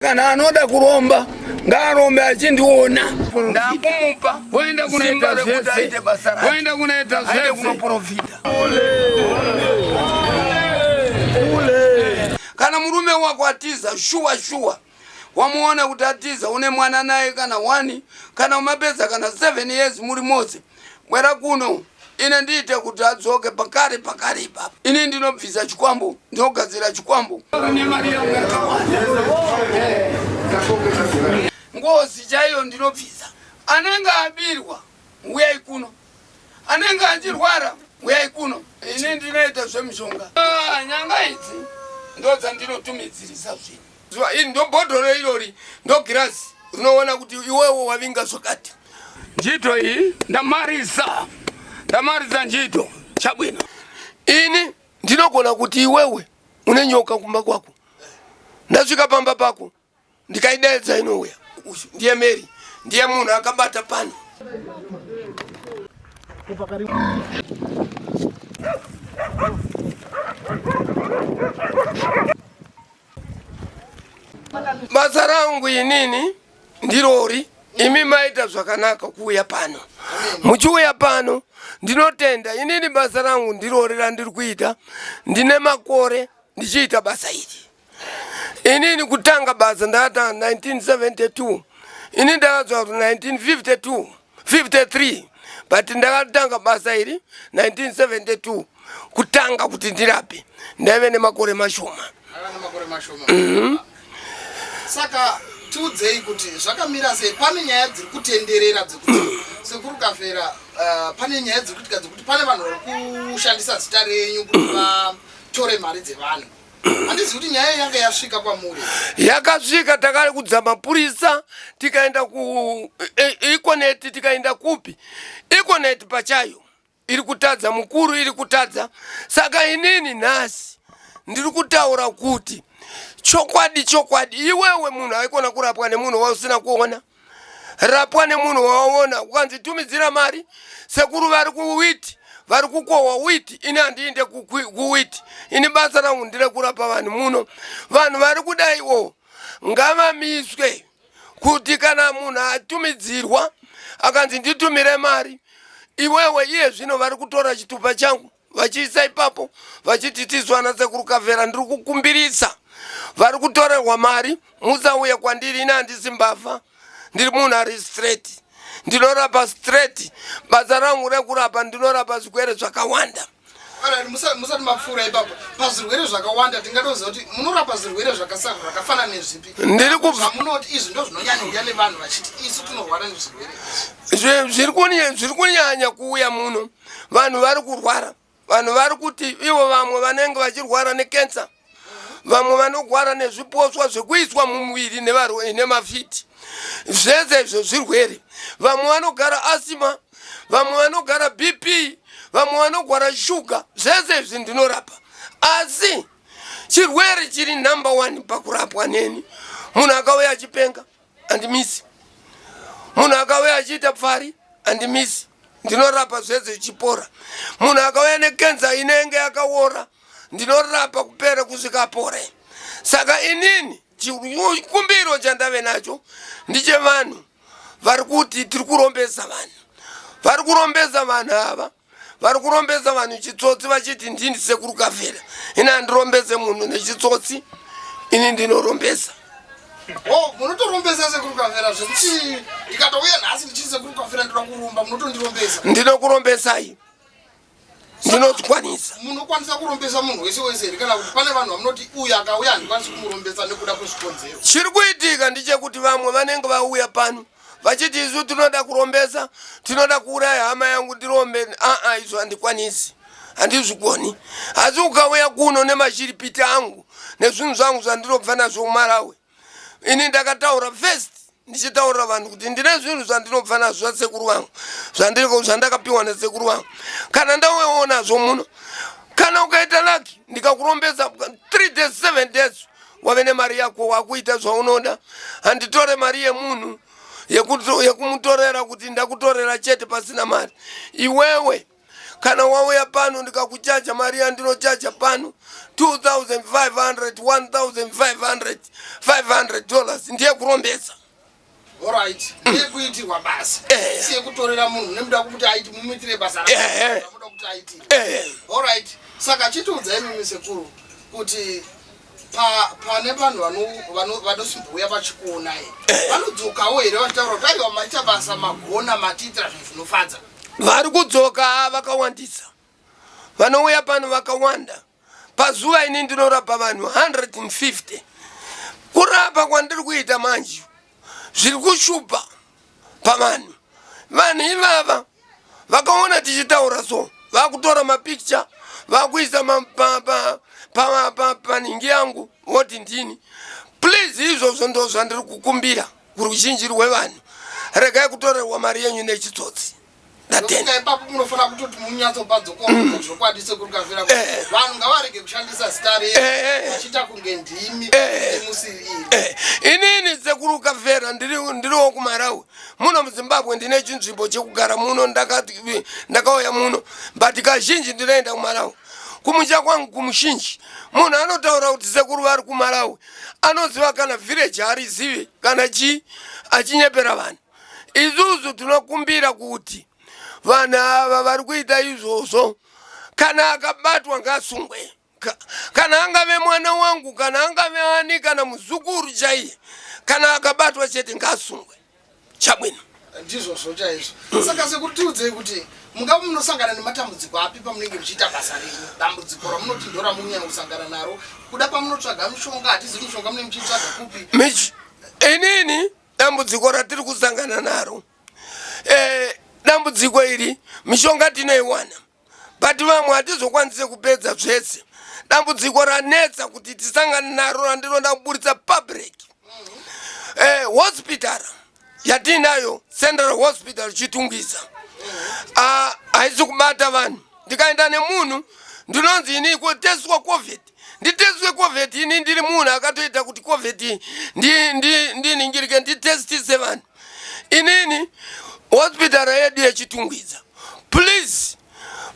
Kana anoda kuromba ngarombe achindiona ndakumupa woenda kunaita kuti aite basa rake woenda kunaita zvese kunoprofita kana murume wako atiza shuwa wamuona kuti atiza une mwana naye kana 1 kana umapedza kana 7 years muri mose bwera kuno ine ndiite kuti adzoke pakare ipapo ine ndinobvisa chikwambo ndinogadzira chikwambo ngozi chaiyo ndinobvisa anenge abirwa uyai kuno anenge achirwara uyai kuno ine ndinoita zvemishonga nyanga idzi ndodza ndinotumidzirisa zvinhu ini ndo bhodhoro irori ndo girasi unoona kuti iwewo wavinga zvakati njito iyi ndamarisa njito chabwino ini ndinogona kuti iwewe une nyoka kumba kwako ndasvika pamba pako ndikaidaidza inouya ndiye Mary ndiye munhu akabata pano basa rangu inini ndirori imi maita zvakanaka kuuya pano muchiuya pano ndinotenda inini basa rangu ndirori randiri kuita ndine makore ndichiita basa iri inini kutanga basa ndata 1972 ini ndakadzwa 1953 but ndakatanga basa iri 1972 kutanga kuti ndirape ndaive nemakore mashoma saka tudzei kuti zvakamira sei pane nyaya dziri kutenderera dzekuti sekuru Kafera pane nyaya dziri kuitika dzekuti pane vanhu vari kushandisa zita renyu kuti vatore mari dzevanhu handizi kuti nyaya yanga yasvika kwamuri yakasvika takari kudzama purisa tikaenda ku ikoneti tikaenda kupi ikoneti pachayo iri kutadza mukuru iri kutadza saka inini nhasi ndiri kutaura kuti chokwadi iwewe munhu aikona kurapwa nemunhu wausina kuona rapwa nemunhu waona ukanzi tumidzira mari sekuru vari kuwiti vari kukohwa witi ini handiinde kuwiti ini basa rangu ndire kurapa vanhu muno vanhu vari kudaiwo ngavamiswe kuti kana munhu atumidzirwa akanzi nditumire mari iwewe iye zvino vari kutora chitupa changu vachiisa ipapo vachiti tizwana sekuru Kafera ndiri kukumbirisa vari kutorerwa mari musauye kwandiri ine handisi mbavha ndiri munhu ari straight ndinorapa straight basa rangu rekurapa ndinorapa zvirwere zvakawanda musati mapfuura ipapo pazvirwere zvakawanda tingadoziva kuti munorapa zvirwere zvakafana nezvipi munoti izvi ndo zvinonyanya kuuya nevanhu vachiti isu tinorwara nezvirwere zviri kunyanya kuuya muno vanhu vari kurwara vanhu vari kuti ivo vamwe vanenge vachirwara nekensa vamwe vanorwara nezviposwa zvekuiswa mumuviri nemafiti zvese izvo zvirwere vamwe vanogara asima vamwe vanogara BP vamwe vanogara shuga zvese izvi ndinorapa asi chirwere chiri number 1 pakurapwa neni munhu akauya achipenga andimisi munhu akauya achiita pfari andimisi ndinorapa zvese zvichipora munhu akauya nekensa inenge yakaora ndinorapa kupera kusvika apore saka inini chikumbiro chandave nacho ndichevanhu vari kuti tiri kurombesa vanhu vari kurombesa vanhu ava vari kurombesa vanhu chitsotsi vachiti ndini sekuru Kafera ine handirombese munhu nechitsotsi ini ndinorombesa munotorombesa sekuru Kafera zvekuti ndikatouya nhasi ndichiti sekuru Kafera ndoda kurumba munotondirombesa ndinokurombesai ndinozvikwanisa munokwanisa kurombesa munhu wese kana kuti pane vanhu vamunoti uyu akauya handikwanisi kumurombesa nekuda kwezvikonzero chiri kuitika ndichekuti vamwe vanenge vauya pano vachiti isu tinoda kurombesa tinoda kuuraya hama yangu ndirombe izvo handikwanisi handizvikoni asi ukauya kuno nemashiripiti angu nezvinhu zvangu zvandinobva nazvo kuMalawi ini ndakataura first ndichitaurira vanhu kuti ndine zvinhu zvandinobva nazvo zvasekuru vangu zvandakapiwa nesekuru vangu kana ndauyawo nazvo muno kana ukaita laki ndikakurombesa 3 days 7 days wave nemari yako wakuita zvaunoda handitore mari yemunhu yekumutorera kuti ndakutorera chete pasina mari iwewe kana wauya pano ndikakuchacha mari yandinochacha pano $2,500 $1,500 ndiye kurombesa. Alright, ndiye kuitirwa basa. Siye kutorera munhu nemuda kuti aiti mumitire basa rako. Muda kuti aitire. Alright, saka chitudza imi sekuru kuti pane vanhu vanosumbuya pachikona vanodzokawo here vachitaura kuti aiwa maita basa magona matitira zvinhu zvinofadza. Vari kudzoka vakawandisa, vanouya pano vakawanda. Pazuva ini ndinorapa vanhu 150. Kurapa kwandiri kuita manje zviri kushupa pavanhu. Vanhu ivava vakaona tichitaura so vakutora mapikicha vakuisa paningi yangu voti ndini. Please izvozvo ndo zvandiri kukumbira kuruzhinji rwevanhu. Regai kutorerwa mari yenyu nechitsotsi. Ipapo munofana kutoti munyatsopadzoka zvokwadi sekuru Kafera vanhu ngavarege kushandisa zita renyu vachita kunge ndimi nemusiri. Inini sekuru Kafera ndiriwo kuMalawi muno muZimbabwe ndine chinzvimbo chekugara muno ndakauya muno but kazhinji ndinoenda kuMalawi. Kumusha kwangu kumushinji munhu anotaura kuti sekuru vari kuMalawi anoziva kana village harizive kana achinyepera vanhu. Isusu tinokumbira kuti vanhu ava vari kuita izvozvo kana akabatwa ngasungwe, kana angave mwana wangu kana angave ani kana muzukuru chaiye, kana akabatwa chete ngasungwe chabwino. Ndizvozvo chaizvo. Saka sekuru tiudzei kuti mungava munosangana nematambudziko api pamunenge muchiita basa renyu. Dambudziko ramunoti ndo ramunyanya kusangana naro kuda pamunotsvaga mishonga hatizivi mishonga munenge muchitsvaga kupi. Inini dambudziko ratiri kusangana naro dambudziko iri mishonga tinoiwana but vamwe hatizokwanise kupedza zvese. Dambudziko ranetsa kuti tisangane naro randinoda kuburitsa public. Hospital yatinayo Central Hospital Chitungwiza haisi kubata vanhu. Ndikaenda nemunhu ndinonzi ini kuteswa COVID. Nditeswe COVID ini ndiri munhu akatoita kuti COVID ndiningirike nditestise vanhu. Inini hospital yedu yechitungwiza. Please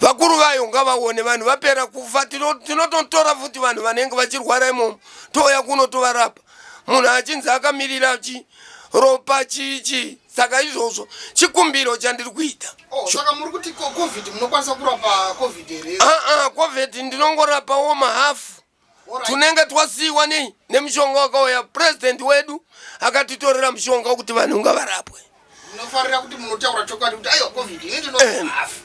vakuru vayo ngavaone vanhu vapera kufa. Tinototora futi vanhu vanenge vachirwara imomo touya kuno tovarapa. Munhu achinzi akamirira ropa chichi. Saka izvozvo chikumbiro chandiri kuita. Saka muri kuti COVID munokwanisa kurapa COVID here? COVID ndinongorapawo mahafu. Tunenge twasiiwa nemishonga wakauya president wedu akatitorera mishonga kuti vanhu ngavarapwe. Munofarira kuti munotaura chokwadi kuti aiwa COVID ini ndinorapawo hafu.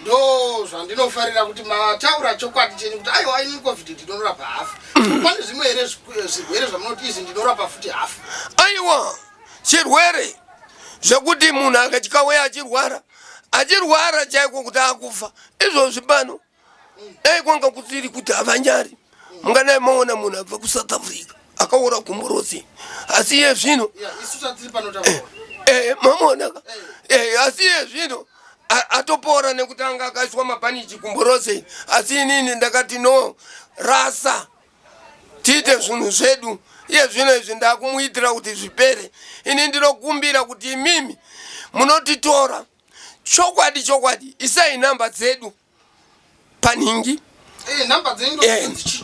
Ndo zvandinofarira kuti mataura chokwadi chenyu kuti aiwa ini COVID ndinorapa hafu. Pane zvimwe here zvirwere zvamunoti izvi ndinorapa futi hafu? Aiwa chirwere zvekuti munhu akachikauya achirwara chaiko kuti akufa izvozvi pano kwanga kusiri kuti havanyari. Mungadai maona munhu abva kuSouth Africa akaora kumborosi asi iye zvino mamonaka asi iye zvino atopora nekuti anga akaiswa mabhaniji kumborosi. Asi inini ndakati no rasa tiite zvinhu zvedu. Iye zvino izvi ndakumuitira kuti zvipere. Ini ndinokumbira kuti imimi munotitora chokwadi isai namba dzedu paningi.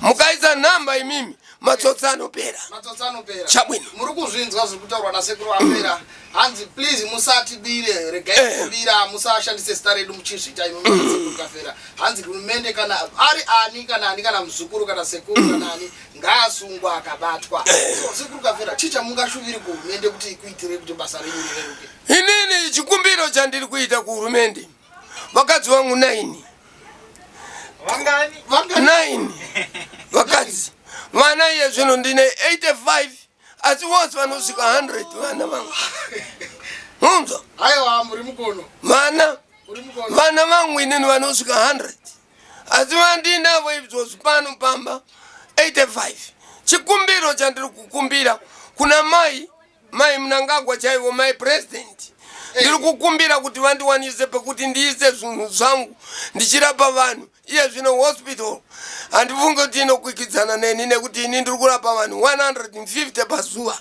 Mukaisa namba imimi matsotsi anopera. Chabwino. Muri kuzvinzwa zviri kutaurwa nasekuru Kafera. Hanzi please musatibire, regai kubira, musashandise zita redu muchizviita imi sekuru Kafera. Hanzi hurumende kana ari ani kana muzukuru kana sekuru kana ani ngaasungwa akabatwa. Sekuru Kafera chicha mungashuviri kuhurumende kuti ikuitire kuti basa renyu rireruke. Inini chikumbiro chandiri kuita kuhurumende vakadzi vangu 9. Vangani? 9 vakadzi. Vana iye zvino ndine 85 asi vose vanosvika 100 vana vangu. Munzwa? Aiwa muri mukono. Vana vangu inini vanosvika 100 asi vandinavo izvozvi pano pamba 85. Chikumbiro chandiri kukumbira kuna mai Mnangagwa chaivo mai president. Ndiri kukumbira kuti vandiwanise pekuti ndiise zvinhu zvangu ndichirapa vanhu. Iye zvino hospital handifunge kuti inokwikidzana neni nekuti ini ndiri kurapa vanhu 150 pazuva.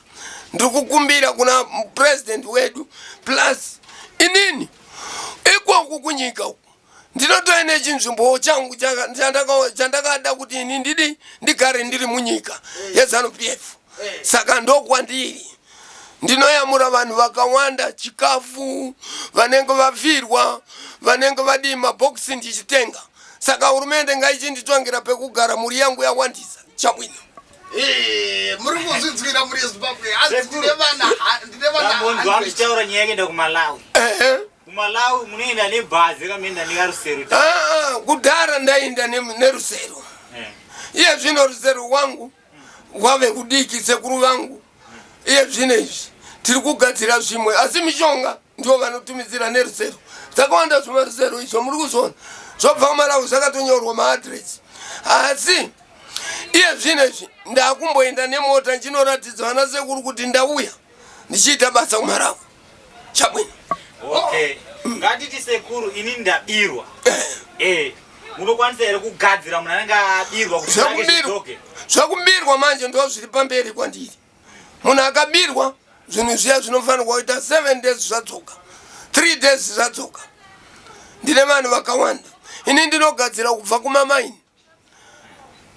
Ndiri kukumbira kuna president wedu plus inini ikoko kunyika uku ndinotoene chinzvimbo changu chandakada kuti ini ndigare ndiri munyika yeZANU-PF. Saka ndokwandiri ndinoyamura vanhu vakawanda chikafu, vanenge vafirwa, vanenge vadi mabhokisi ndichitenga. Saka hurumende ngaichinditsvangira pekugara, muri yangu yawandisa chabwino. Muri kuzvinzwira muri Zimbabwe. Ndine vana ndichaura nyaya yekuenda kuMalawi. kuMalawi munoenda nebhazi kamenda nekarusero. Kudhara ndaenda nerusero. Iye zvino rusero wangu wave kudiki sekuru vangu. Iye zvino izvi tiri kugadzira zvimwe, asi mishonga ndiwo vanotumidzira nerusero. Zvakawanda zvimwe rusero izvo muri kuzviona zvobva kuMalawi zvakatonyorwa maadresi. Asi iye zvino izvi ndakumboenda nemota ndinoratidza vana sekuru kuti ndauya ndichiita basa kuMalawi. Chabwino. Okay. Ngatiti sekuru ini ndabirwa. Munokwanisa here kugadzira munhu anenge abirwa kuti zvizoke. Zvakubirwa manje ndo zviri pamberi kwandiri. Munhu akabirwa zvinhu zviya zvinofanirwa kuita 7 days zvadzoka, 3 days zvadzoka. Ndine vanhu vakawanda. Ini ndinogadzira kubva kumamaini.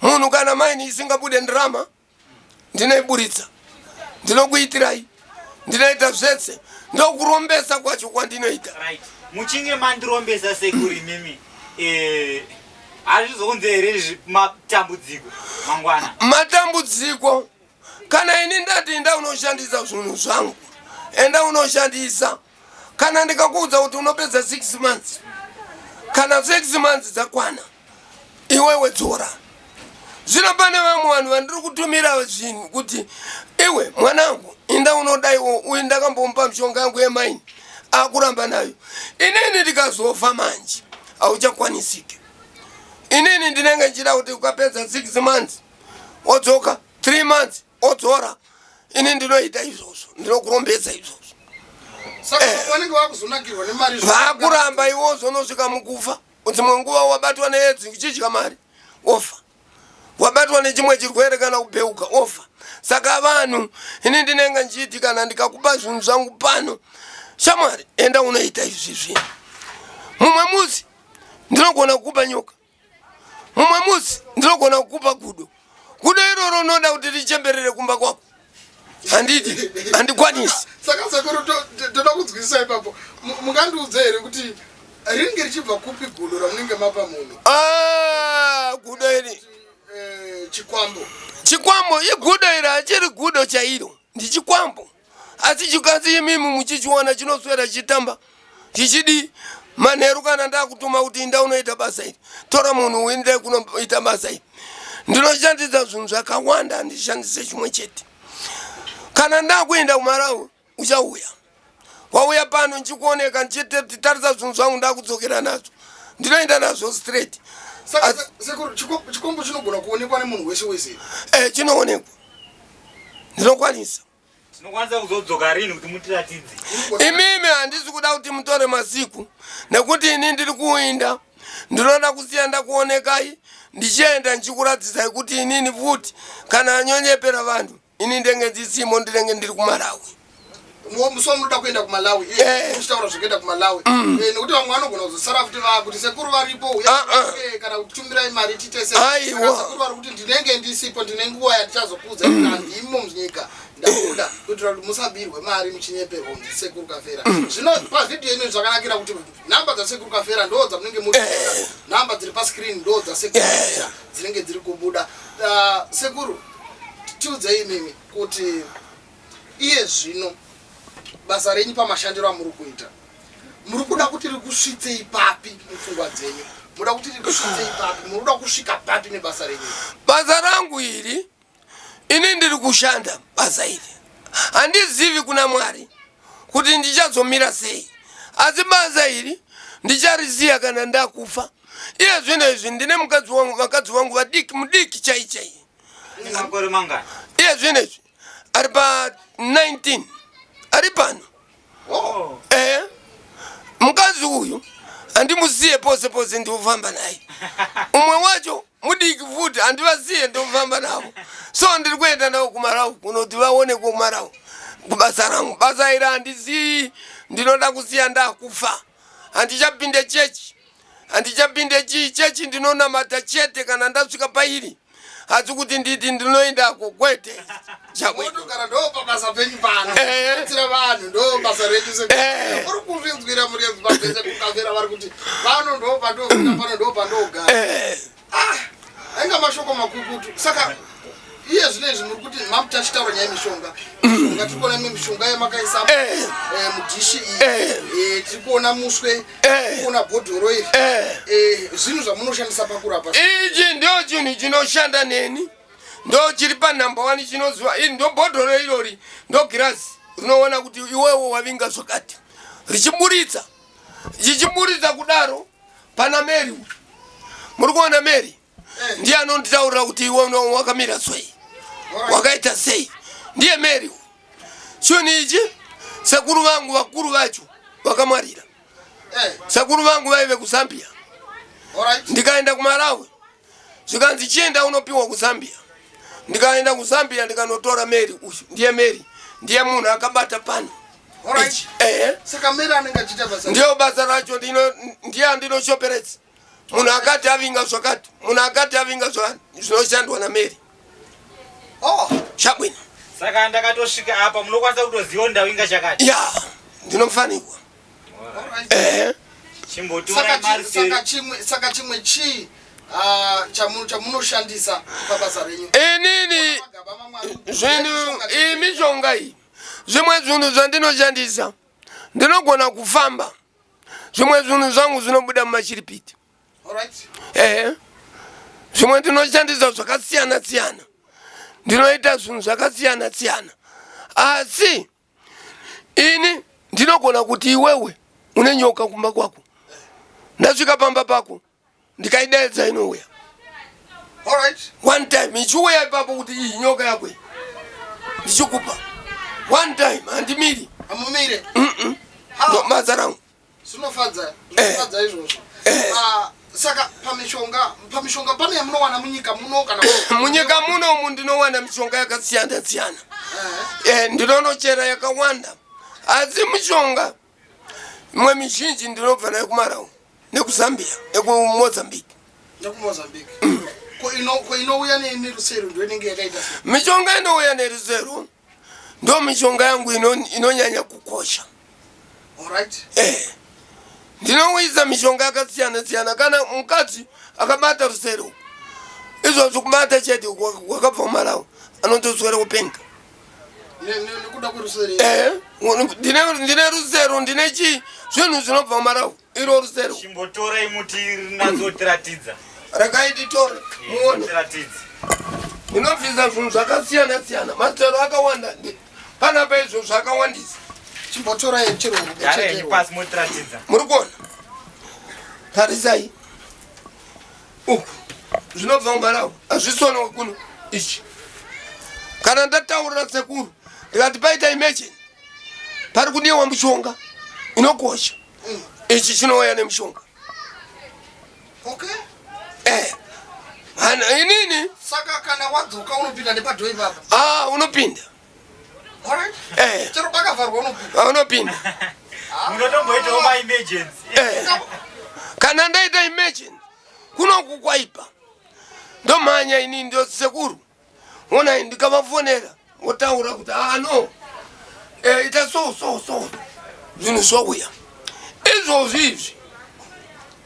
Munhu kana maini isingabude ndirama ndinoiburitsa. Ndinokuitirai. Ndinoita zvese. Ndokurombesa kwacho kwandinoita. Right. Muchinge mandirombesa sekuru mimi hazvizokunze here matambudziko mangwana? Matambudziko kana ini ndati enda unoshandisa zvinhu zvangu, enda unoshandisa. Kana ndikakuudza kuti unopedza 6 months, kana 6 months dzakwana, iwewe dzora. Zvino pane vamwe vanhu vandiri kutumira zvinhu kuti iwe mwanangu enda unodaiwo uyu ndakambomupa mishonga yangu yemaini akuramba nayo. Inini ndikazofa manje auchakwanisiki. Inini ndinenge nchida kuti ukapedza 6 months odzoka, 3 months odzora. Ini ndinoita izvozvo, ndinokurombedza izvozvo. Saka vanenge vakuzonakirwa nemari vakuramba iwozvo unosvika mukufa. Dzimwe nguva wabatwa needzi uchichidya mari ofa, wabatwa nechimwe chirwere kana kubeuka ofa. Saka vanhu ini ndinenge nchiti kana ndikakupa zvinhu zvangu pano, shamwari enda unoita izvi zvinhu. Mumwe musi ndinogona kukupa nyoka, mumwe musi ndinogona kukupa gudo. Gudo iroro unoda kuti richemberere kumba kwako. Handikwanisi. Saka sekuru toda kudzwisisa ipapo. Mungandiudza here kuti ringe richibva kupi gudo ramunenge mapa munhu? Gudo iri chikwambo. Chikwambo igudo iri hachiri gudo chairo, ndi chikwambo. Asi chikazi imimi muchichiona chinoswera chitamba chichidi manheru kana ndakutuma kuti inda unoita basa iri, tora munhu uende kunoita basa iri. Ndinoshandisa zvinhu zvakawanda, ndishandise chimwe chete. Kana ndakuenda kuMalawi uchauya, wauya pano nchikuoneka nchitarisa zvinhu zvangu ndakudzokera nazo, ndinoenda nazo straight. Saka sekuru chikwambo chinogona kuonekwa nemunhu wese wese? Chinoonekwa. Ndinokwanisa. Tinokwanisa kuzodzoka rini kuti mutiratidze? Imimi handisi kuda kuti mutore masiku, nekuti ini ndiri kuinda ndinoda kusiya ndakuonekai ndichienda nchikuradzisai kuti inini futi kana anyonyepera vanhu ini ndenge ndisimo ndinenge ndiri kuMalawi. Muso munoda kuenda kuMalawi, muchitaura zvokuenda kuMalawi. Nekuti vamwe vanogona kuzosara futi kuti sekuru varipo kana kutumirai mari titese. Sekuru vari kuti ndinenge ndisipo, ndine nguva yandichazokuudza kuti handimo munyika ndabuda kuitira kuti musabirwe mari muchinyeperwa ndisekuru Kafera. Zvino pavhidhiyo ino zvakanakira kuti nhamba dzasekuru Kafera ndo dzamunenge muri kuona, nhamba dziri paskirini ndo dzasekuru Kafera dzinenge dziri kubuda. Sekuru, tiudzei imimi kuti iye zvino basa renyu pamashandiro amuri kuita, muri kuda kuti rikusvitsei papi mupfungwa dzenyu? Muda kuti rikusvitsei papi? Muri kuda kusvika papi nebasa renyu? Basa rangu iri ini ndiri kushanda basa iri, handizivi kuna Mwari kuti ndichazomira sei, asi basa iri ndicharisiya kana ndakufa. Iye zvino izvi ndine vakadzi vangu vadiki, mudiki chai. Makore mangani? Iye zvino izvi ari pa 19 ari pano. Mukadzi uyu handimusiye pose ndikufamba naye. Umwe wacho mudiki futi handivasiye ndikufamba navo. So ndiri kuenda navo kuMalawi kunoti vaone kuMalawi kubasa rangu. Basa iri handisiyi, ndinoda kusiya ndakufa. Handichapinde chechi, andichapinde chichechi ndinona matachete kana ndasvika pairi asi kuti nditi ndinoenda kukwete motogara ndo pabasa penyu pano kutsira vanhu ndo basa renyu uri kuzvinzwira murenzi pabvese kukafera vari kuti pano ndo pandofika pano ndo pandogara ainga mashoko makukutu saka iye zvinezvi muri kuti mamutachitaura nyaya mishonga tiri kuona imwe mishonga yemakaisa mudhishi iyi tiri kuona muswe tiri kuona bhodhoro iri zvinhu zvamunoshandisa pakurapa ichi ndo chinhu chinoshanda neni ndo chiri panumber 1 chinoziva iri ndo bhodhoro irori ndo girasi rinoona kuti iwewo wavinga zvakati richiburitsa kudaro pana Mary muri kuona Mary ndiye anonditaurira kuti iwe wakamira swei wakaita sei ndiye Mary chinhu ichi sekuru vangu vakuru vacho vakamwarira sekuru vangu vaive kuZambia ndikaenda kuMalawi zvikanzi chienda unopiwa kuZambia ndikaenda kuZambia ndikanotora Mary ndiye Mary ndiye munhu akabata pano saka Mary anenge achiita basa ndiyo basa racho ndiye andinoshoperedza munhu akati avinga zvakati munhu akati avinga zvinoshandwa naMary chabwino saka ndakatosvika apa munokwanisa kutoziva ndavinga chakati ya ndinofanirwa saka chimwe chii chamunoshandisa pabasa renyu inini zvinhu iyi mishonga iyi zvimwe zvinhu zvandinoshandisa ndinogona kufamba zvimwe zvinhu zvangu zvinobuda mumashiripiti zvimwe ndinoshandisa zvakasiyana siyana ndinoita zvinhu zvakasiyana siyana asi ini ndinogona kuti iwewe une nyoka kumba kwako ndasvika pamba pako ndikaidaidza inouya one time ichiuya ipapo kuti iyi nyoka yako ndichikupa one time handimiri ndo basa rangu zvinofadza izvozvo saka pamishonga pane yamunowana munyika muno kana munyika muno ndinowana mishonga yakasiyana siyana ndinonochera yakawanda asi mishonga imwe mizhinji ndinobva nayo kuMalawi nekuZambia nekuMozambique ko inouya nerusero ndo inenge yakaita mishonga inouya nerusero ndo mishonga yangu inonyanya kukosha ndinouyisa mishonga yakasiyana siyana kana mukadzi akabata rusero izvozvo kubata chete wakabva kuMalawi anotoswera kupenga nekuda kwerusero ndine rusero ndine zvinhu zvinobva kuMalawi iro rusero chimbotorai muti rinazotiratidza rakaititore muone ndinobvisa zvinhu zvakasiyana siyana masero akawanda panapa izvozvo zvakawandisa chimbotorai pasi motiratidza muri kuona tarisai uku zvinobva kuMalawi hazvisonewe kuno ichi kana ndataurira sekuru ndikati paita imagine pari kudiwa mishonga inokosha ichi chinouya nemishonga inini saka kana wadzoka unopinda nepadhoo ipapa unopinda chero pakavharwa unopinda munotomboitawo maemergency kana ndaita imagine kunoku kwaipa ndomhanya inini ndio sekuru ona ndikavafonera wotaura kuti no ita so zvinhu zvouya izvozvo izvi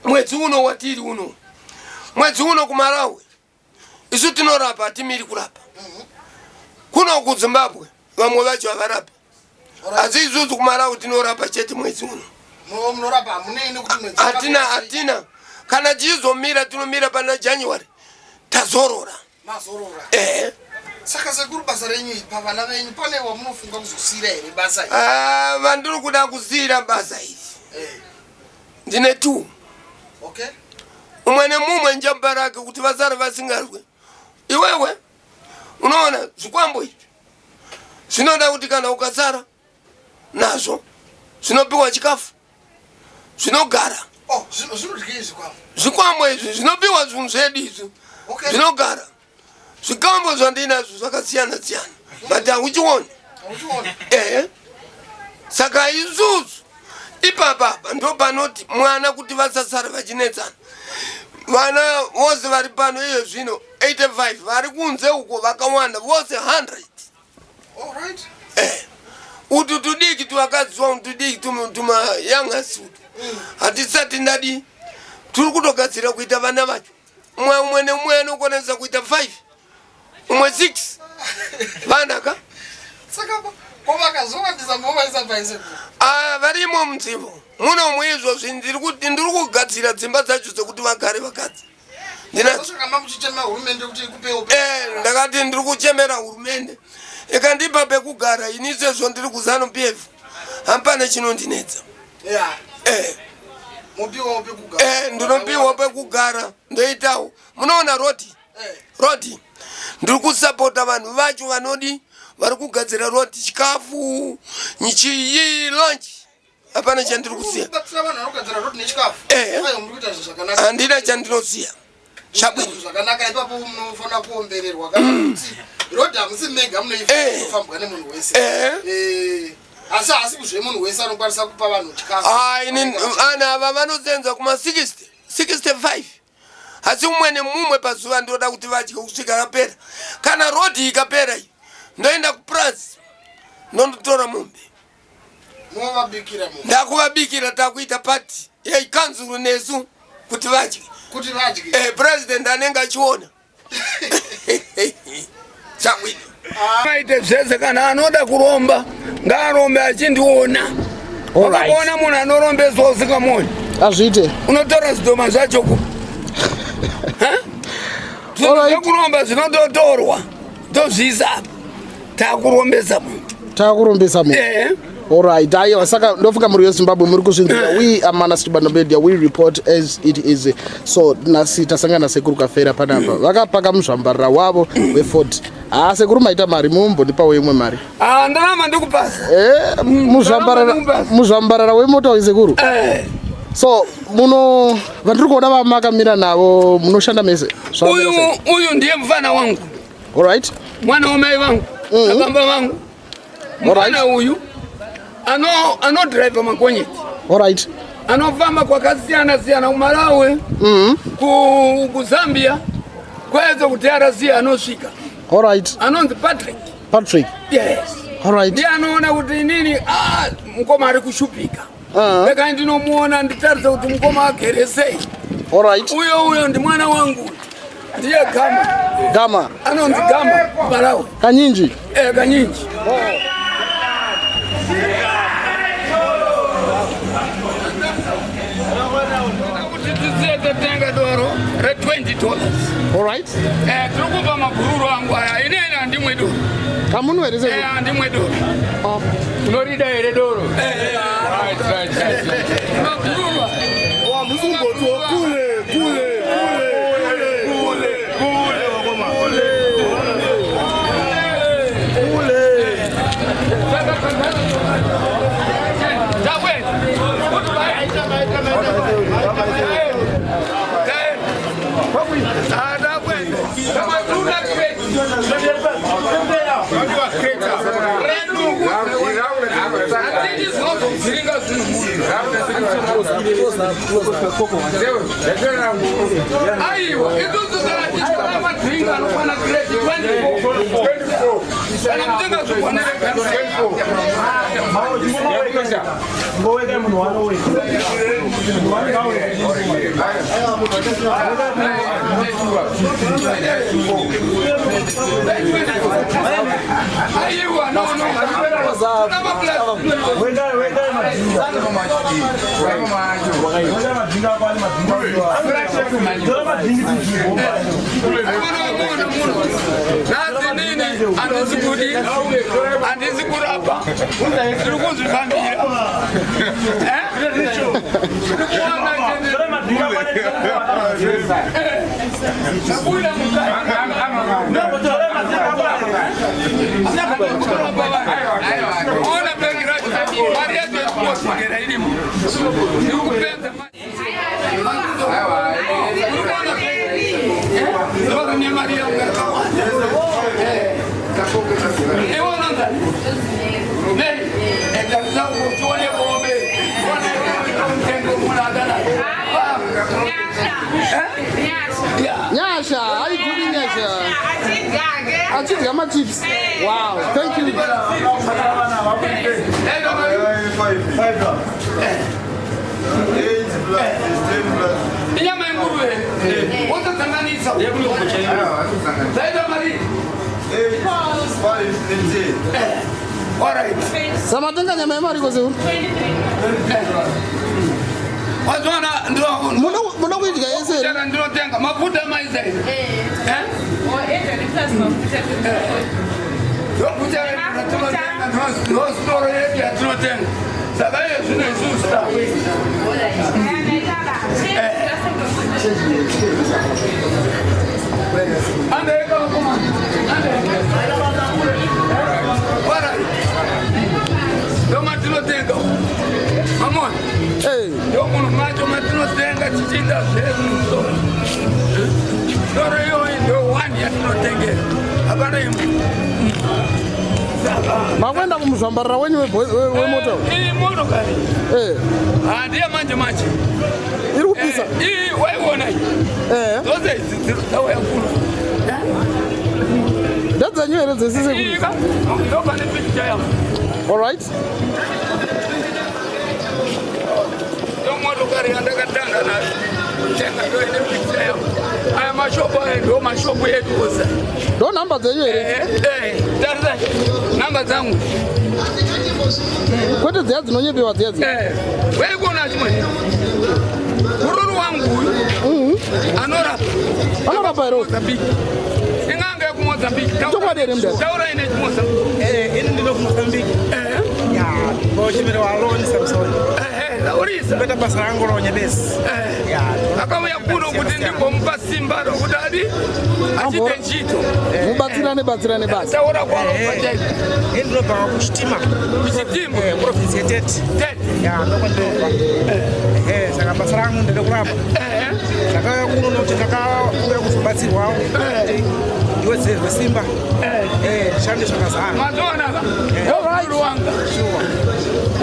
mwedzi uno watiri uno mwedzi uno kuMalawi isu tinorapa hatimiri kurapa kuno kuZimbabwe vamwe vacho havarapi asi isusu kuMalawi tinorapa chete mwedzi uno hatina kana tichizomira tinomira pana January tazorora saka sekuru basa renyu ipa vana venyu pane wamunofunga kuzosiyira here basa iri vandiri kuda kusiyira basa iri ndine 2 umwe nemumwe njamba rake kuti vasare vasingarwe iwewe unoona zvikwambo izvi zvinoda kuti kana ukasara nazvo zvinopiwa chikafu zvinogara zvikwambo izvi zvinopiwa zvinhu zvedu izvi zvinogara zvikambo zvandinazvo zvakasiyana siyana but hauchioni saka isusu ipapa ndo panoti mwana kuti vasasara vachinetsana. Vana vose vari pano iyo zvino 85 vari kunze uko vakawanda vose 100. All right. Utu tudiki tuwakadziwa tudiki tuma yanga sudu. Hatisati ndadi turi kutogadzira kuita vana vacho. Umwe ukonesa kuita 5. Umwe 6. Vana ka? Saka koma kazowandisa ngoma isapaise. Varimo mdzivo. Muno mwizvo zvindiri kuti ndiri kugadzira dzimba dzacho dzekuti vagare vakadzi. Saka mamuchichema hurumende kuti ikupewo. Ndakati ndiri kuchemera hurumende. Ikandipa pekugara inisezvo ndiri kuzano PF. Hampana chinondinetsa. Yeah. Mupiwa pekugara. Ndinopiwa pekugara. Ndoitawo. Munoona roti. Roti. Ndiri kusapota vanhu vacho vanodi vari kugadzira roti chikafu nyichi lunch. Hapana chandiri kusiya. Batsira vanhu vanogadzira roti nechikafu. Ayo muri kuita zvakanaka. Handina chandinosiya. Chabwino zvakanaka ipapo munofana kuombererwa kana kuti rodi hamusi mega munoifambwa nemunhu wese. Asi kuzve munhu wese anokwanisa kupa vanhu chikafu. Ana ava vanosenza kuma 60, 65. Asi umwe nemumwe pazuva ndoda kuti vadye kusvika yapera. Kana rodi ikapera iyi ndoenda kuPrance ndondotora mombe. Movabikira mombe. Ndakuvabikira takuita party yeikanzuru nesu kuti vadye. Kuti vadye. President anenge achiona. Chabwino. Maite zvese kana anoda kuromba ngaarombe achindiona. Ukaona munhu anorombeso usingamoni. Azviite. Unotora zidhoma zvacho ku. Kuromba zvinototorwa. Tozviisa. Takurombesa munhu. Takurombesa munhu. All right, saka ndofuka muri weZimbabwe muri kuzvinzira. We are Manass Chibanda Media, we report as it is. So nasi tasangana sekuru Kafera panapa. Vakapaka muzvambarira wavo we40. Sekuru maita mari mumbondipa weimwe mari. Ndarama ndikupasa. Muzvambarira wemoto wesekuru. So muno vandiri kuona vamakamira navo munoshanda mese. Uyu ndiye mfana wangu. All right. Mwana wamai vangu. Baba vangu. Mwana uyu ano drive magonyeti. All right. Anofamba kwakasiyana siyana kuMalawi. Ku Zambia. Kweza kuti arasiya anosvika. All right. Anonzi Patrick. Yes. All right. Ndiye anoona kuti nini mukoma ari kushupika. Peka ndinomuona nditaridza kuti mukoma agere sei. All right. Uyo ndi mwana wangu. Ndiye Gama. Anonzi Gama Malawi. Kanyinji. Kanyinji. $20. All right. Turukupa makururu angu aya inena ndimwe doro. Kamunu wereze? Ndimwe doro. Florida ere doro. Right. Makururu. Wa muzungu tu kule. Achidya machips. Wow, thank you. Inyama nguruwe. Wote tanganisa. Zaida mali. Alright. Samatenga nyama ya mari kozi. Wazwana ndio Muna kudya yese. Jana ndio tenga mafuta maize. No story ya tunotenga. Sabaye tunasusta. Ande kama ande. Para. Doma tunotenga. Amon. Yo muno macho tunotenga chichinda sehemu story. Story hiyo ndio wani ya tunotenge. Habari hiyo. Makwenda kumzambarira wenyu we moto. Moto gani? Ndiye manje. Iri kupisa. Wewe unaje? Zote zitawa yakula. That's a new area this is a good. Ndoka ni picture yangu. All right. Ndio moto gari andaka tanda na tenga ndio ile picture yangu. Haya mashopo ndio mashopo yetu kosa. Ndio namba zenyu ere. Tanda. Namba zangu. Kwete ziazi zinonyebewa ziazi. Wewe unaje mwana? Kururu wangu huyu. Anora bayro. Inganga ya Mozambique. Chokwa dere mda. Taura ine Mozambique. Ini ndilo Mozambique. Ya, bo chimero aloni Samson. Laurisa. Beta basango ronye besi. Ya. Akawa yakuno kuti ndiko mpa Simba ro kudadi. Achite nchito. Mubatsirane basi. Taura kwa pajaji. Ini ndilo pa kuchitima. Kuchitima. Province ya Tete. Ya, ndoko ndoka. Saka basango ndele kurapa. Saka yakuno no chitaka uya kubatsirwa. Iwe Simba. Shande shakazana. Madonna. Ruanga.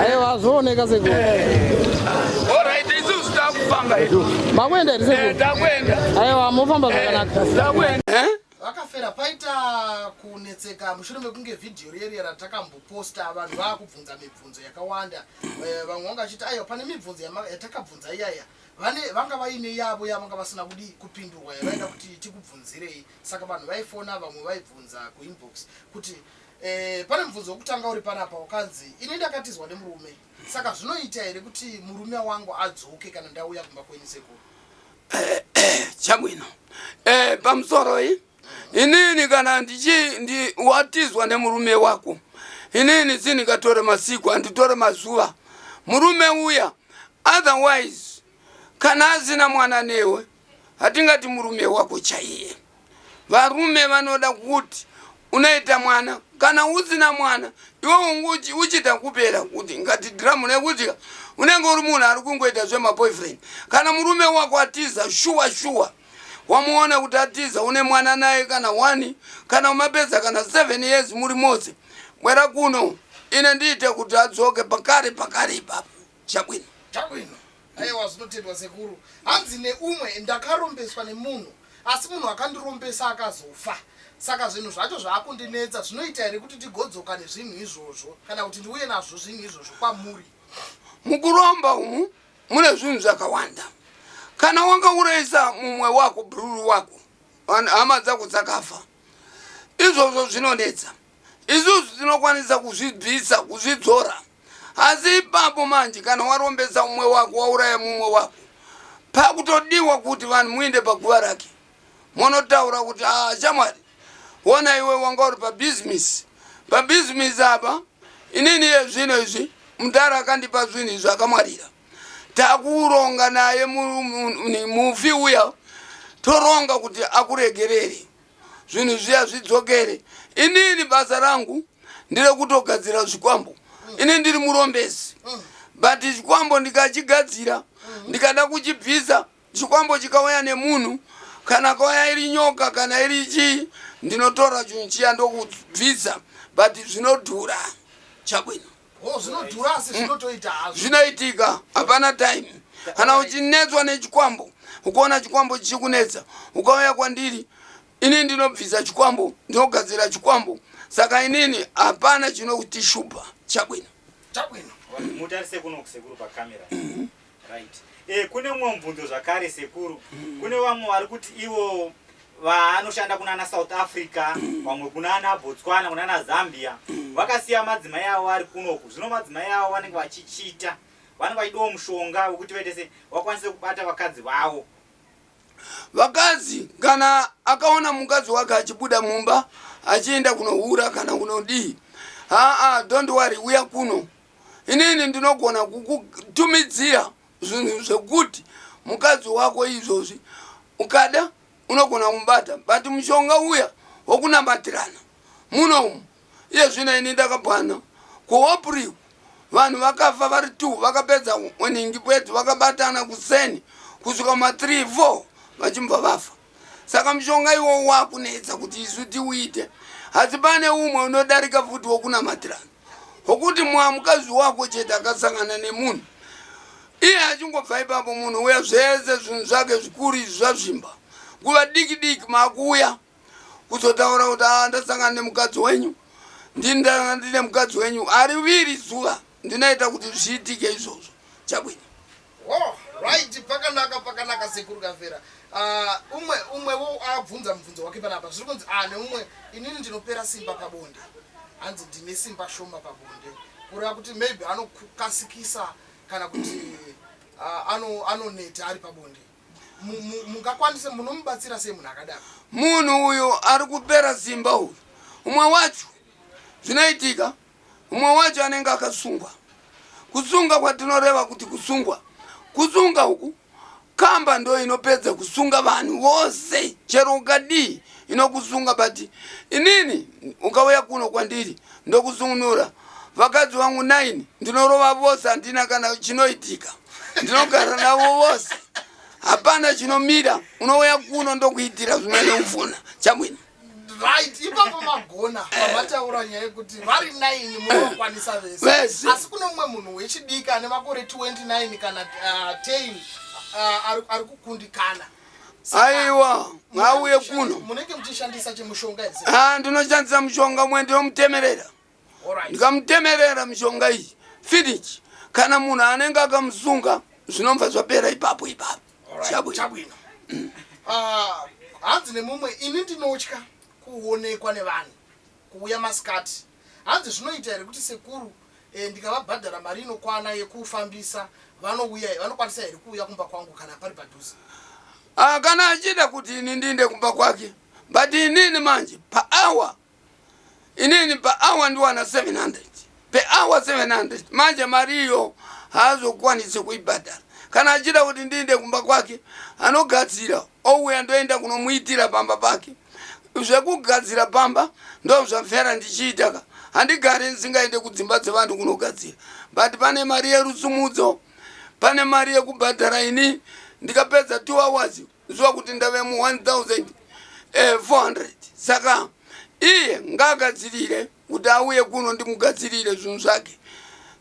Ayo azoneka seko. Alright, isu stakupanga edo. Makwenda rizeko. Takwenda. Ayo amufamba zvakanaka. Takwenda. Vakafera paita kunetseka mushure mekunge video reri ratakamboposta vanhu vakubvunza mibvunzo yakawanda. Vamwe vanga vachiti ayo pane mibvunzo yatakabvunza iyaya. Vanga vaine yavo yavanga vasina kudi kupindurwa yavaida kuti tikubvunzirei. Saka vanhu vaifona vamwe vaibvunza kuinbox kuti pane mubvunzo wokutanga uri panapa wakanzi ini ndakatizwa nemurume. Saka zvinoita here kuti murume wangu adzoke kana ndauya kumba kwenyu sekuru? Chabwino. Pamusoro iyi inini kana ndi watizwa nemurume wako. Inini sinikatore masiku anditore mazuva. Murume uya otherwise kana azina mwana newe hatingati murume wako chaiye. Varume vanoda kuti unaita mwana kana uzina mwana iwe unguchi uchita kupera kuti ngati dramu nekuti unenge uri munhu ari kungoita zvema boyfriend. Kana murume wako atiza shuwa wamuona kuti atiza une mwana naye kana 1 kana umapedza kana 7 years muri mose mwera kuno ine ndiite kuti adzoke pakare ipapo. Chabwino. Aiwa zvinotendwa sekuru. Hanzi neumwe ndakarombeswa nemunhu asi munhu akandirombesa akazofa. Saka zvinhu zvacho zvakundinetsa zvinoita here kuti tigodzoka nezvinhu izvozvo kana kuti ndiuye nazvo zvinhu izvozvo kwamuri? Mukuromba umu mune zvinhu zvakawanda. Kana wanga ureisa mumwe wako bruru wako hama dzako dzakafa, izvozvo zvinonetsa. Isusu tinokwanisa kuzvibvisa kuzvidzora. Asi ipapo manje kana warombesa umwe wako wauraya mumwe wako pakutodiwa kuti vanhu muinde paguva rake monotaura kuti shamwari wona iwe wanga uri pabusiness apa inini yezvino izvi mudhara akandipa zvinhu izvi akamwarira takuronga naye mufi uya toronga kuti akuregerere zvinhu zviya zvidzokere. Inini basa rangu ndire kutogadzira zvikwambo. Ini ndiri murombesi. But chikwambo ndikachigadzira ndikada kuchibvisa chikwambo chikauya nemunhu kana kauya iri nyoka kana iri chii ndinotora chinhu chiya ndokubvisa but zvinodhura. Chabwino. Zvinodhura asi zvinotoita hazvo. Zvinoitika hapana time. Kana uchinetswa nechikwambo ukaona chikwambo chichikunetsa ukauya kwandiri ini ndinobvisa chikwambo, ndinogadzira chikwambo. Saka inini hapana chinokutishupa. Chabwino. Chabwino. Mutarise kuno kusekuru pa kamera. Right. Kune mwe mvunzo zvakare sekuru. Kune vamwe vari kuti ivo vanoshanda kunana South Africa, vamwe kunana Botswana, kunana Zambia. Vakasiya madzimai avo ari kunoku. Zvino madzimai avo vanenge vachichita. Vanenge vachidawo mushonga wekuti vaitese vakwanise kubata vakadzi vavo. Vakazi kana akaona mukadzi wake achibuda mumba achienda kunohura kana kunodii, don't worry, uya kuno. Inini ndinogona kukutumidzira zvinhu zvekuti mukadzi wako izvozvi ukada unogona kumubata, but mushonga uya wokunamatirana muno. Iye zvino ini ndakabwana kuOpril vanhu vakafa vari 2 vakapedza mweningi pwedzi vakabatana kuseni kusvika 3-4 vachimba vafa. Saka mushonga iwo wakunetsa kuti isu tiuite, asi pane umwe unodarika futi wokunamatirana wokuti mukadzi wako chete akasangana nemunhu, iye achingobva ipapo munhu uya zvese zvinhu zvake zvikuru izvi zvazvimba, nguva diki diki makuuya kuzotaura kuti ndasangana nemukadzi wenyu, ndine mukadzi wenyu ari 2 zuva, ndinoita kuti zviitike izvozvo. Chabwino. Right, pakanaka sekuru Kafera. Umwe wo abvunza mubvunzo wake panapa. Zviri kunzi neumwe inini ndinopera simba pabonde. Hanzi ndine simba shoma pabonde. Kureva kuti maybe anokasikisa kana kuti anoneta ari pabonde. Mungakwanise munomubatsira sei munhu akadaro? Munhu uyo ari kupera simba uyu, umwe wacho zvinoitika, umwe wacho anenge akasungwa. Kusunga kwatinoreva kuti kusunga uku kamba ndo inopedza kusunga vanhu vose, chero ukadii inokusunga. But inini ukauya kuno kwandiri ndokusungunura vakadzi vangu 9 ndinorova vose, handina kana chinoitika, ndinogara navo vose, hapana chinomira. Unouya kuno ndokuitira zvimene ufuna. Chabwino. Right, ipapo magona pamataura nyaya yekuti vari 9 munokwanisa vese. Asi kune mumwe munhu wechidiki ane makore 29 kana 10 ari kukundikana. Aiwa, ngauye kuno. Munenge muchishandisa chemushonga ere? Ndinoshandisa mushonga mwe ndinomutemerera. Ndikamutemerera mushonga iyi finish. Kana munhu anenge akamusunga zvinomva zvapera ipapo. Chabwino. Hanzi nemumwe ini ndinotya kuonekwa nevanhu kuuya masikati. Hanzi zvinoita here kuti sekuru ndikavabhadhara mari inokwana yekufambisa vanokwanisa here kuuya kumba kwangu kana pari padhuze? Kana achida kuti ini ndiende kumba kwake, but inini manje pa hour ndiwana 700 per hour 700. Manje mariyo haazokwanise kuibhadhara. Kana achida kuti ndiende kumba kwake anogadzira ouya ndoenda kunomuitira pamba pake. Zvekugadzira pamba ndo zvamfera ndichiita. Handigari ndisingaende kudzimba dzevanhu kunogadzira, but pane mari yerusumudzo, pane mari yekubhadhara. Ini ndikapedza 2 hours zva kuti ndave mu 1400. Saka iye ngagadzirire kuti auye kuno ndimugadzirire zvinhu zvake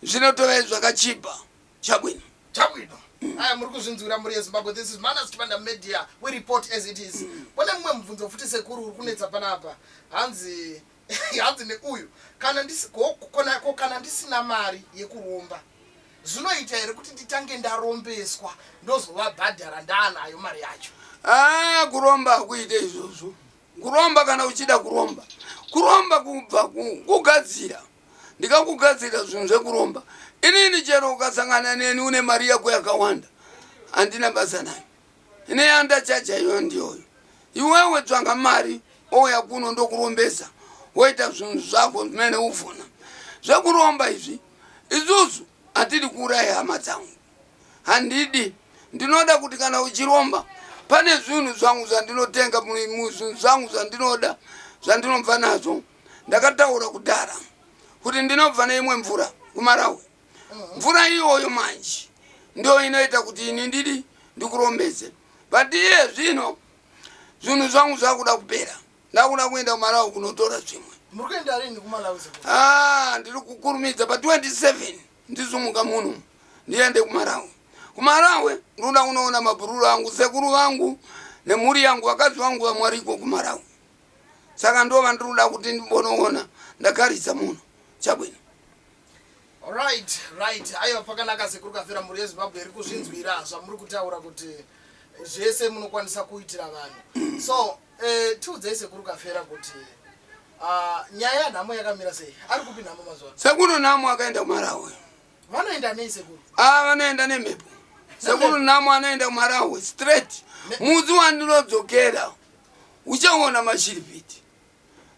zvinotova zvakachipa. Chabwino. Muri kuzvinzwira muri yeZimbabwe. This is Manass Chibanda Media. We report as it is. Kune mumwe mubvunzo futi sekuru uri kunetsa panapa. Hanzi neuyu kana ndisina mari yekuromba, zvinoita here kuti nditange ndarombeswa ndozovabhadhara ndanayo mari yacho? Kuromba akuite izvozvo. Kuromba kana uchida kuromba kubva kugadzira. Ndikakugadzira zvinhu zvekuromba. Inini chero ukasangana neni une mari yako yakawanda, handina basa nayo. Ine yandachacha iyo ndiyoyo. Iwewe tsvanga mari ouya kuno ndokurombesa, woita zvinhu zvako zvimene ufuna. Zvekuromba izvi isusu hatidi kuuraya hama dzangu, handidi. Ndinoda kuti kana uchiromba pane zvinhu zvangu zvandinotenga, zvinhu zvangu zvandinoda zvandinomva nazvo. Ndakataura kudhara kuti ndinobva neimwe mvura kuMalawi. Mvura iyoyo manje ndio inoita kuti ini ndikurombeze. But iye zvino zvinhu zvangu zvakuda kupera, ndakuda kuenda kuMalawi kunotora zvimwe. Muri kuenda rini kuMalawi? Ndiri kukurumidza pa 27 ndizumuka muno ndiende kuMalawi. Kumalawi ndoda kunoona mabhururu angu, sekuru vangu nemhuri yangu akazi wangu vamwariko kuMalawi. Saka ndova ndiruda kuti ndimbonoona ndagarisa muno chabwino. Right. Ayo pakanaka sekuru Kafera muri yeZimbabwe iri kuzvinzwira zvamuri kutaura kuti zvese munokwanisa kuitira vanhu. So tiudzei sekuru Kafera kuti nyaya nhamo yakamira sei? Ari kupi nhamo mazuva? Sekuru nhamo akaenda kuMalawi. Vanoenda nei sekuru? Vanoenda nemhepo. Sekuru nhamo anoenda kuMalawi straight. Mudzi wandinodzokera uchaona Mashiripiti.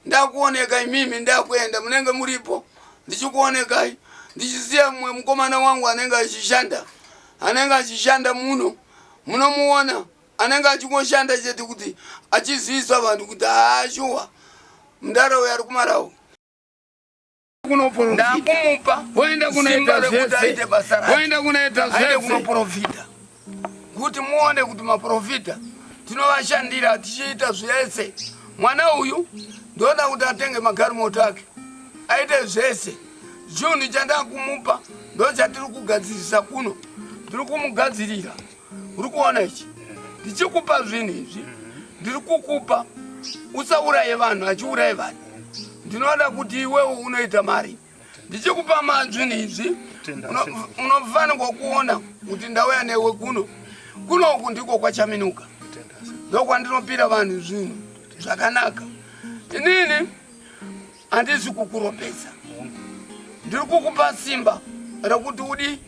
Ndakuoneka imimi ndakuenda munenge muripo. Ndichikuonekai ndichiziya mumwe mukomana wangu anenge achishanda munomuona anenge achikoshanda chete kuti achizivisa vanhu kuti ashuwa mundaraunda ari kuMalawi. Ndakumupa voenda kunoita zvese kunoprofita kuti muone kuti maprofita tinovashandira tichiita zvese. Mwana uyu ndoda kuti atenge magarimoto ake aite zvese. Juni chandakumupa ndo chatiri kugadzirisa kuno, tiri kumugadzirira. Uri kuona ichi ndichikupa zvinhu izvi, ndiri kukupa usauraye vanhu achiuraye vanhu. Ndinoda kuti iwewe unoita mari. Ndichikupa zvinhu izvi unofanirwa kuona kuti ndauya newe kuno uku ndiko kwachaminuka. Ndo kwandinopira vanhu zvinhu zvakanaka. Inini handisi kukuropesa, ndiri kukupa simba rekuti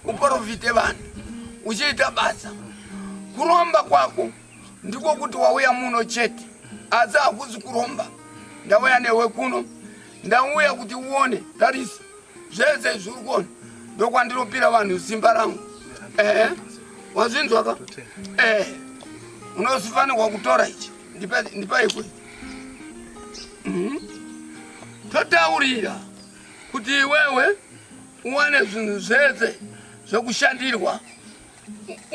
uprofite vanhu uchiita basa. Kuromba kwako ndiko kuti wauya muno chete, asi hakuzi kuromba. Ndauya newe kuno, ndauya kuti uone tarisa zvese zviri kuona. Ndo kwandinopira vanhu simba rangu. Wazvinzwa ka? Unofanirwa kutora ichi. Ndipa ikwe. Totaurira kuti wewe uwane zvinhu zvese zvekushandirwa,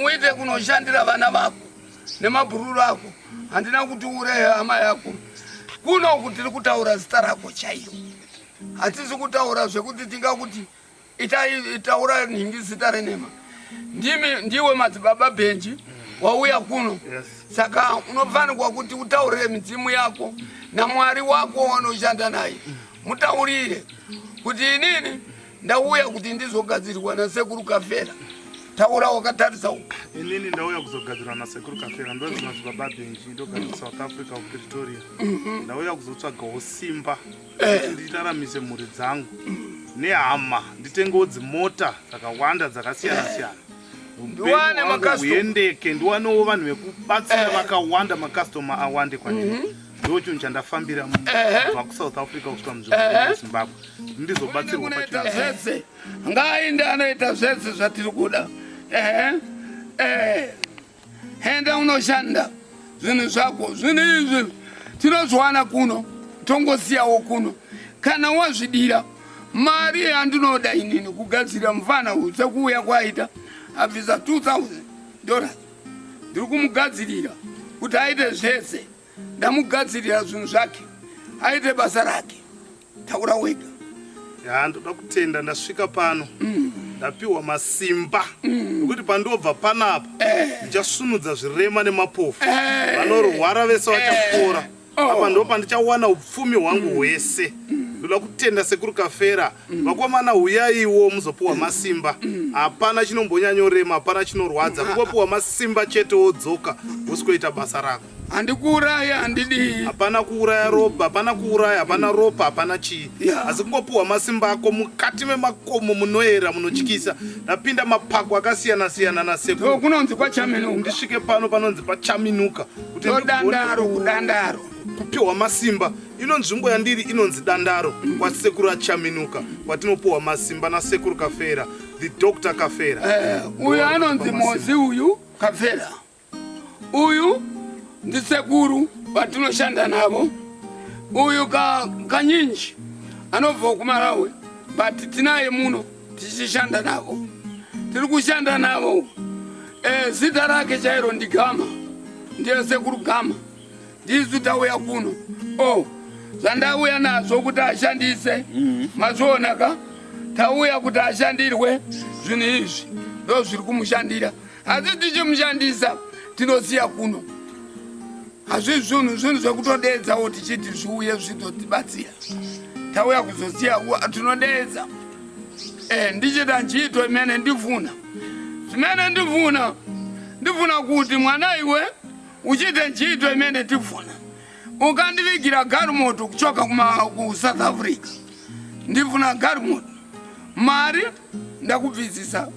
uite kunoshandira vana vako nemabhururu ako. Handina kuti ureye hama yako. Kuno kuti tiri kutaura zita rako chairo. Hatisi kutaura zvekuti tingakuti itaura nhingi zita renema. Ndiwe madzibaba Benji wauya kuno. Saka unofanirwa kuti utaurire midzimu yako naMwari wako wanoshanda naye. Mutaurire kuti inini ndauya kuti ndizogadzirwa nasekuru Kafera. Taura wakatarisa uko. Inini ndauya kuzogadzirwa nasekuru Kafera. Ndozi madzibaba Benji ndogadzira South Africa kuPretoria. Ndauya kuzotsvagawo simba nditaramise mhuri dzangu nehama, nditengewo dzimota dzakawanda dzakasiyana siyana. Ndiwane makastoma uendeke, ndiwanewo vanhu vekubatsira vakawanda, makastoma awande kwandiri. Ndocho nchandafambira kubva kuSouth Africa kusvika muZimbabwe. Ndizobatsirwa pachivese. Ngainde anoita zvese zvatiri kuda. Henda unoshanda zvinhu zvako. Zvinhu izvi tinozwana kuno, tongosiyawo kuno. Kana wazvidira mari yandinoda inini kugadzira mufana uyu sekuuya kwaita abvisa $2,000. Ndiri kumugadzirira kuti aite zvese. Ndamugadzirira zvinhu zvake aite basa rake. Taura wega. Ndoda kutenda ndasvika pano. Ndapiwa masimba nokuti pandobva panapa ndichasunudza zvirema nemapofu. Vanorwara vese vachapora. Apa ndo pandichawana upfumi hwangu hwese. Ndoda kutenda sekuru Kafera. Vakomana uyaiwo muzopiwa masimba. Hapana chinombonyanyorema, hapana chinorwadza. Kungopiwa masimba chete wodzoka wosikoita basa rako. Handikuuraya, handidi. Hapana kuuraya ropa, hapana kuuraya, hapana ropa, hapana chii. Asi kungopiwa masimba ako mukati memakomo munoera munotyisa. Ndapinda mapako akasiyana siyana nasekuru. Kunonzi kwachaminuka. Ndisvike pano panonzi pachaminuka. Kuti kudandaro. Kupiwa masimba. Ino nzvimbo yandiri inonzi dandaro kwasekuru achaminuka. Kwatinopiwa masimba nasekuru Kafera, the Dr. Kafera. Uyu anonzi Mozi uyu Kafera. Uyu ndisekuru vatinoshanda navo. Uyu kanyinji anobva kuMalawi, but tinaye muno tichishanda navo. Tiri kushanda navo. Zita rake chairo ndigama. Ndiye sekuru Gama. Ndisu tauya kuno. Zvandauya nazvo kuti ashandise. Mazvionaka. Tauya kuti ashandirwe zvinhu izvi. Ndo zviri kumushandira. Asi tichimushandisa tinosiya kuno. Hazvi zvinhu zvekutodedza kuti chiti zviuye zvizotibatsira. Tauya kuzoziya tinodedza. Ndichita ntchito imene ndifuna. Zimene ndifuna kuti mwana iwe uchite ntchito imene ndifuna. Ukandivigira galimoto kuchoka ku South Africa. Ndifuna galimoto. Mari ndakubvisisa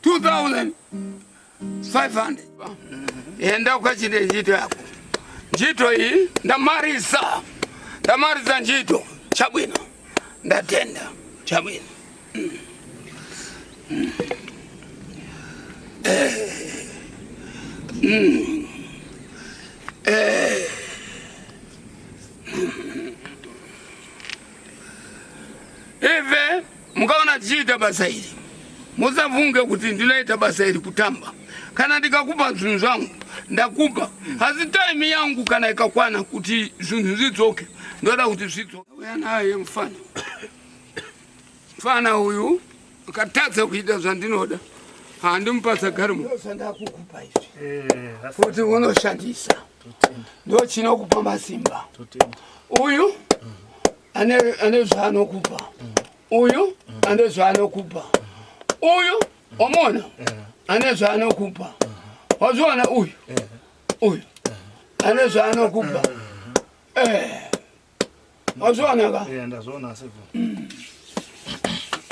2,500. Enda ukachite ntchito yako. Ntchito iyi ndamarisa ntchito chabwino. Ndatenda chabwino. Ife mukaona tichita basa ili musavunge kuti ndinoita basa ili kutamba. Kana ndikakupa zvinhu zvangu ndakupa. Asi time yangu kana ikakwana kuti zvinhu zvidzoke ndoda kuti zvidzoke. Uya naye mfana uyu akatadza kuita zvandinoda. Handimupatsa galimoto. Ndakukupa izvi kuti unoshandisa. Ndo chinokupa masimba. Uyu ane zvaanokupa. Uyu ane zvaanokupa. Uyu omona ane zvaanokupa. Wazviona uyu ane zvaanokupa. Wazviona ka? Ndazviona sefu.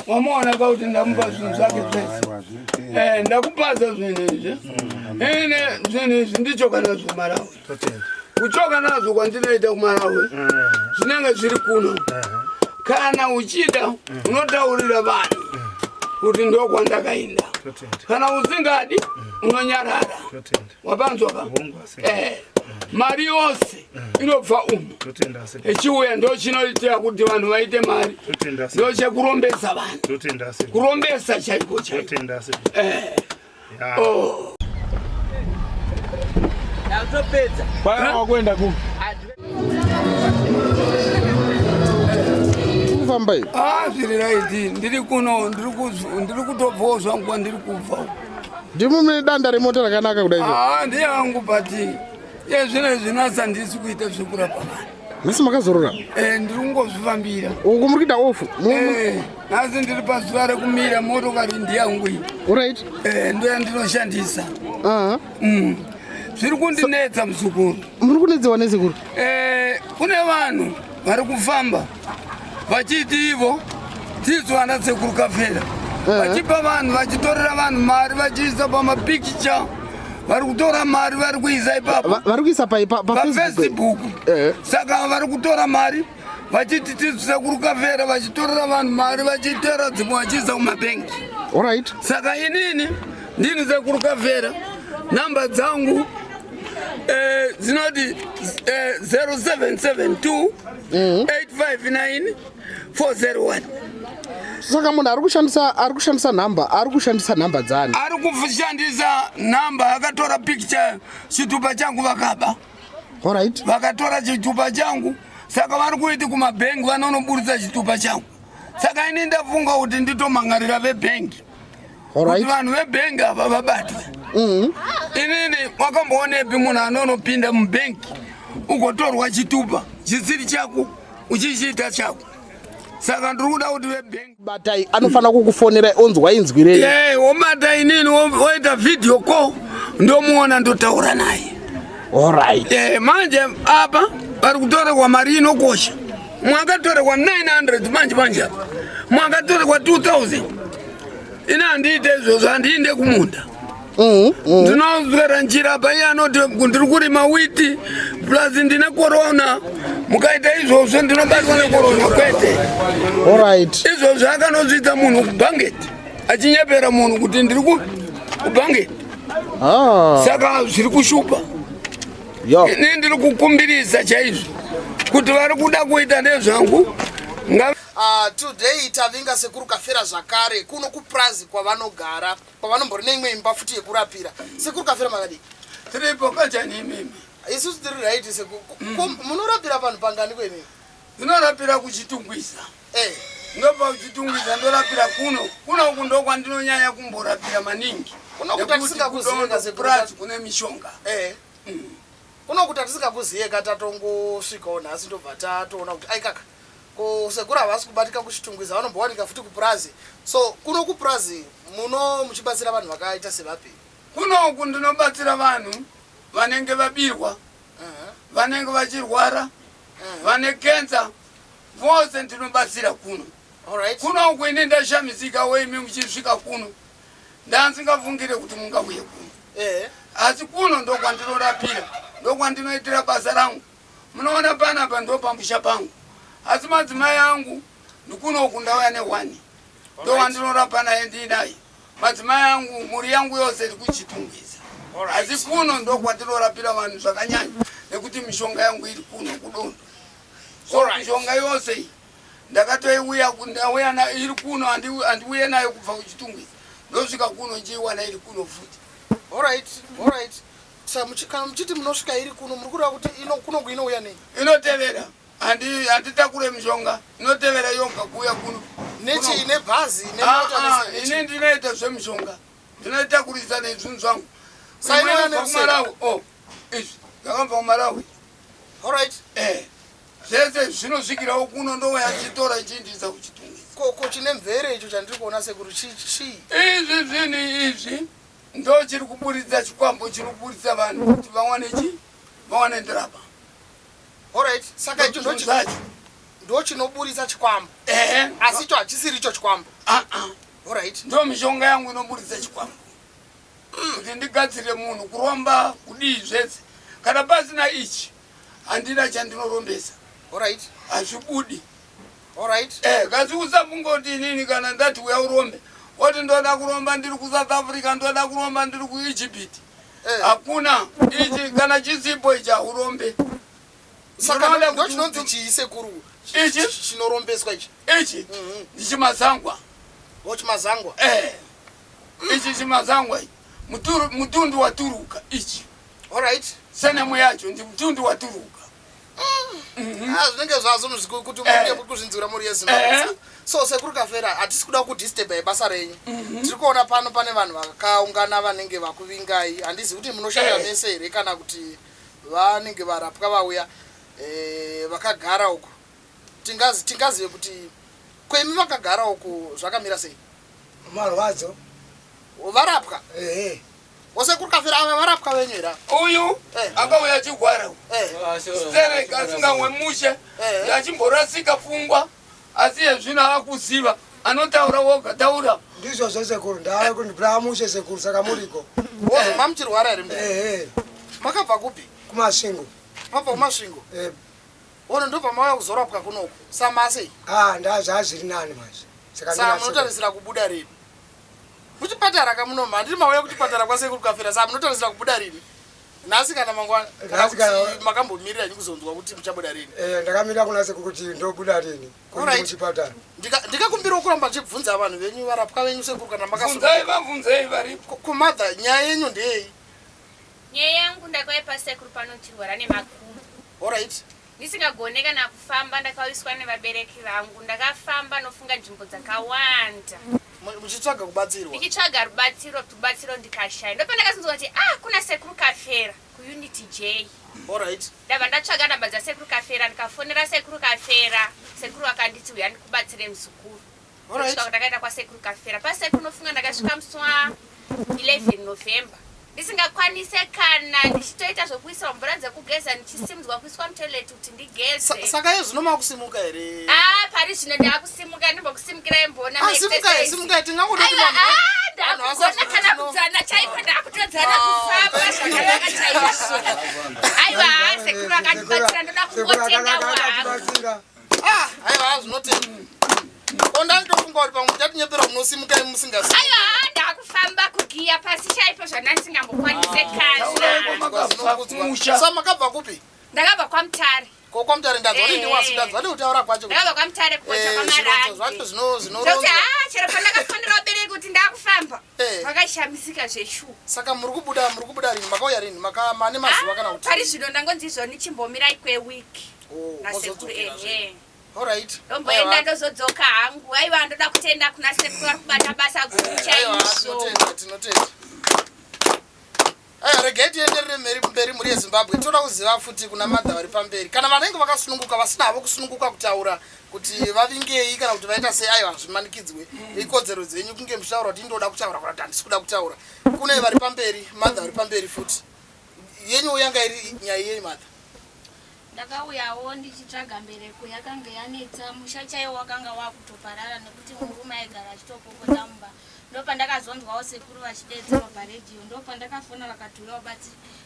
Wamona kuti ndamupa zvinhu zvake zvese. Ndakupasa zvinhu izvi. Zvinhu izvi ndichoka nazvo Malawi. Kuchoka nazvo kwandinoita kuMalawi zvinenge zviri kuno. Kana uchida unotaurira vanhu kuti ndokwandakaenda. Kana usingadi unonyarara. Wapanzwa ka? Mari yose inobva umu. Echiuya ndo chinoitira kuti vanhu vaite mari. Ndo chekurombesa vanhu. Kurombesa chaiko chaiko. Ndazopedza. Kwaenda ku. Ufambai. Zviri right. Ndiri kuno, ndiri kutobvawo zvangu ndiri kubva. Ndimumire danda remoto rakanaka kudai. Ndiye wangu bati. Zvinasa ndisi kuita zvekurapa vanhu. Misi makazorora? Ndiri kungozvifambira. Uku muri kuita ofu? Nhasi ndiri pazuva rekumira motokari ndiyangu iyi. Alright. Ndo ndinoshandisa. Zviri kundinetsa muzukuru. Muri kunetsewa nezikuru? Kune vanhu vari kufamba vachiti ivo tidzo ana sekuru Kafera. Vachipa vanhu vachitorera vanhu mari vachiisa pamapikicha. Vari kutora mari vari kuisa ipapo. Vari kuisa pa Facebook. Saka vari kutora mari vachiti tidzo sekuru Kafera vachitorera vanhu mari vachitora dzimwe vachiisa kumabhengi. Alright. Saka inini ndini sekuru Kafera. Namba dzangu zinoti 0772 859 401. Saka munhu ari kushandisa namba dzani? Ari kushandisa namba akatora picture chitupa changu vakaba. Alright. Vakatora chitupa changu saka vari kuiti kumabhengi vanonoburitsa chitupa changu. Saka ini ndafunga kuti nditomangarira vebhengi. Kuti vanhu vebhengi ava vabatwe. Inini wakamboonepi munhu anonopinda mubhengi ugotorwa chitupa chisiri chako uchichiita chako. Saka ndiri kuda kuti vebhengi batai anofanira kukufonera onzwa inzwirei. Wobata inini woita video call ndomuona ndotaura naye. Alright. Manje apa vari kutorerwa mari inokosha. Mwakatorerwa 900 manje apa. Mwakatorerwa 2000. Ina handiite izvozvo handiinde kumunda. Ndinozwera njira apa iye anoti ndiri kurima witi plus ndine korona. Mukaita izvozvo ndinobatwa nekorona kwete. Alright. Izvozvo akanozvidza munhu kubhangeti. Achinyepera munhu kuti ndiri kubhangeti. Saka zviri kushupa. Ini ndiri kukumbirisa chaizvo kuti vari kuda kuita nezvangu. Today tavinga sekuru Kafera zvakare kuno kuprazi kwavanogara kwavanombori neimwe imba futi yekurapira. Sekuru Kafera makadi tiripo kachani imimi isusu tiri right sekuru munorapira vanhu pangani kwenini? Ndinorapira kuchitungwiza. Ndopa kuchitungwiza ndorapira kuno kundo kwandinonyanya kumborapira maningi. Kuno kutakusinga kuziva sekuru kune mishonga. kuno kuti tisingakuziye katatongosvikawo nhasi ndobva tatoona kuti aikaka kusekuru havasi kubatika kuchitungwiza vanombowanika futi kupurazi. So kuno kupurazi muno muchibatsira vanhu vakaita sevapi? Kunoku ndinobatsira vanhu vanenge vabirwa, vanenge vachirwara, vane kenza, vose ndinobatsira kuno. Alright. Kunoku ine ndashamisika weimi muchisvika kuno. Ndansingavungire kuti mungauye kuno. Asi kuno ndokwandinorapira, ndokwandinoitira basa rangu. Munoona panapa ndopamusha pangu. Asi madzimai angu ndikunoku ndauya ne1. Ndokwandinorapa naye ndinaye. Madzimai angu muri yangu yose iri kuchitungwiza. Asi kuno ndokwandinorapira vanhu zvakanyanya nekuti mishonga yangu iri kuno kudondo. So mishonga yose iyi ndakatoiuya kundauya iri kuno handiuye nayo kubva kuchitungwiza. Ndosvika kuno njiwana iri kuno futi. Alright. Kana muchiti munosvika iri kuno muri kureva kuti kuno inouya nei? Inotevera. Handitakure mishonga. Inotevera yonga kuuya kuno. Nechi ine bhazi ine ndinoita zvemishonga. Ndinoitakurisa nezvinhu zvangu. Sainoya neMalawi. Izvi ndakabva kuMalawi. Alright. Zvese zvinosvikirawo kuno ndouya chitora chiindisa kuchitungwiza. Ko chine mvere icho chandiri kuona sekuru chii? Izvi zvinhu izvi ndo chiri kuburitsa chikwambo chiri kuburitsa vanhu kuti vawane ndirapa. Alright. Saka icho ndo chinoburitsa chikwambo. Asi icho hachisiri icho chikwambo. Alright. Ndo mishonga yangu inoburitsa chikwambo. Kuti ndigadzire munhu kuromba kudii zvese. Kana pasina ichi handina chandinorombesa. Alright. Hazvibudi. Alright. Kasi usambungoti inini kana ndati uya urombe. Woti ndoda kuromba ndiri kuSouth Africa, ndoda kuromba ndiri kuEgypt. Hakuna ichi kana chisipo ichi urombe. Saka ndo chinonzi chisekuru. Ichi chinorombeswa ichi. Ichi ndichimazangwa. Chimazangwa? Ichi chimazangwa. Mutundu waturuka ichi. Alright. Senemu yacho ndi mutundu waturuka. Zvinenge zvazvo kuti munge kuzvinzura muri yeZimbabwe. So sekuru Kafera hatisi kuda kudisturba basa renyu. Tiri kuona pano pane vanhu vakaungana vanenge vakuvingai. Handizi kuti munoshanda mese here kana kuti vanenge varapwa vauya vakagara uko. Tingazive kuti kwemi vakagara uko zvakamira sei? Marwadzo. Varapwa? Sekuru Kafera ava varapwa venyu here? Uyu akauya achigwara. Stereka asingamwe mushe. Achimborasika pfungwa. Asi zvino akuziva. Anotaura woga taura. Ndizvo zvesekuru ndava kundibra mushe sekuru saka muriko. Mamuchirwara here? Makabva kupi? Kumasvingo. Mabva kumasvingo? Ono ndobva mauya kuzorapwa kunoku. Samasei? Zvazviri nani manje. Saka munotarisira kubuda rini? Muchipatara kamunomha ndiri mauya kuchipatara kwasekuru Kafera. Saka munotarisira kubuda rini? Nhasi kana mangwana? Kana kuti makambomirira kuzonzwa kuti muchabuda rini? Ndakamira kuna sekuru kuti ndobuda rini kuchipatara. Ndikakumbira kuramba ndichibvunza vanhu venyu varapwa venyu sekuru kana mabvunzei varipo. Kumadha nyaya yenyu ndeyei? Nyaya yangu ndakauya pasekuru panochirwara nemakumbo. Alright. Ndisingagone kana kufamba ndakawiswa nevabereki vangu. Ndakafamba nofunga nzvimbo dzakawanda. Muchitsvaga kubatsirwa? Ndichitsvaga rubatsiro ndikashaya. Ndopandakazinzwa kuti kuna sekuru Kafera kuUnity J. Alright. Ndabva ndatsvaga namba dzasekuru Kafera ndikafonera sekuru Kafera. Sekuru akanditi uya ndikubatsire muzukuru. Alright. Ndakaenda kwasekuru Kafera. Pasekuru nofunga ndakasvika musi wa11 November. Ndisingakwanise kana ndichitoita zvokuisa mvura dzekugeza ndichisimudzwa kuiswa mutoilet kuti ndigeze. Saka iyo zvino makusimuka here? Pari zvino ndakusimuka ndimbokusimukirai mbona. Simuka tingangodoti ndakugona kana kudzana chaiko ndakutodzana kufamba zvakanaka chaizvo. Aiwa sekuru akandibatsira ndoda kungotenga wangu. Aiwa zvinotenda. Onda nditofunga kuti pamwe tatinyepera munosimuka musingasi. Aiwa ndakufamba kugiya pasi chaipo zvandandisingambokwanise kana. Saka makabva kupi? Ndakabva kwaMutare. KwaMutare ndadzwa kuti ndiwasi kutaura kwacho. Ndakabva kwaMutare kukocha kwaMarani. Zvacho zvinoronza. Kuti chero pandakafonera vabereki kuti ndakufamba. Vakashamisika zveshu. Saka muri kubuda rini? Makauya rini? Mane mazuva kana kuti? Pari zvino ndangonzizvo ndichimbomirai kwewiki. Nasekuru Alright. Ndomboenda ndozodzoka hangu. Aiwa ndoda kutenda kuna sekuru ari kubata basa guru chaizvo. Tinotenda. regeti enderere mberi muri yeZimbabwe toda kuziva futi kuna madha vari pamberi kana vanenge vakasununguka vasina havo kusununguka kutaura kuti vavingei kana kuti vaita sei aiwa zvimanikidzwe ikodzero dzenyu kunge muchitaura kuti indoda kutaura kana kuti handisi kuda kutaura kune vari pamberi madha vari pamberi futi yenyu yanga iri nyaya yenyu madha ndakauyawo ndichitsvaga mbereko yakanga yanetsa musha chaiwo wakanga wakutoparara nekuti murume aigara achitopopota mumba ndopandakazonzwawo sekuru vachidedzerwa paredhiyo ndopandakafona vakatulawo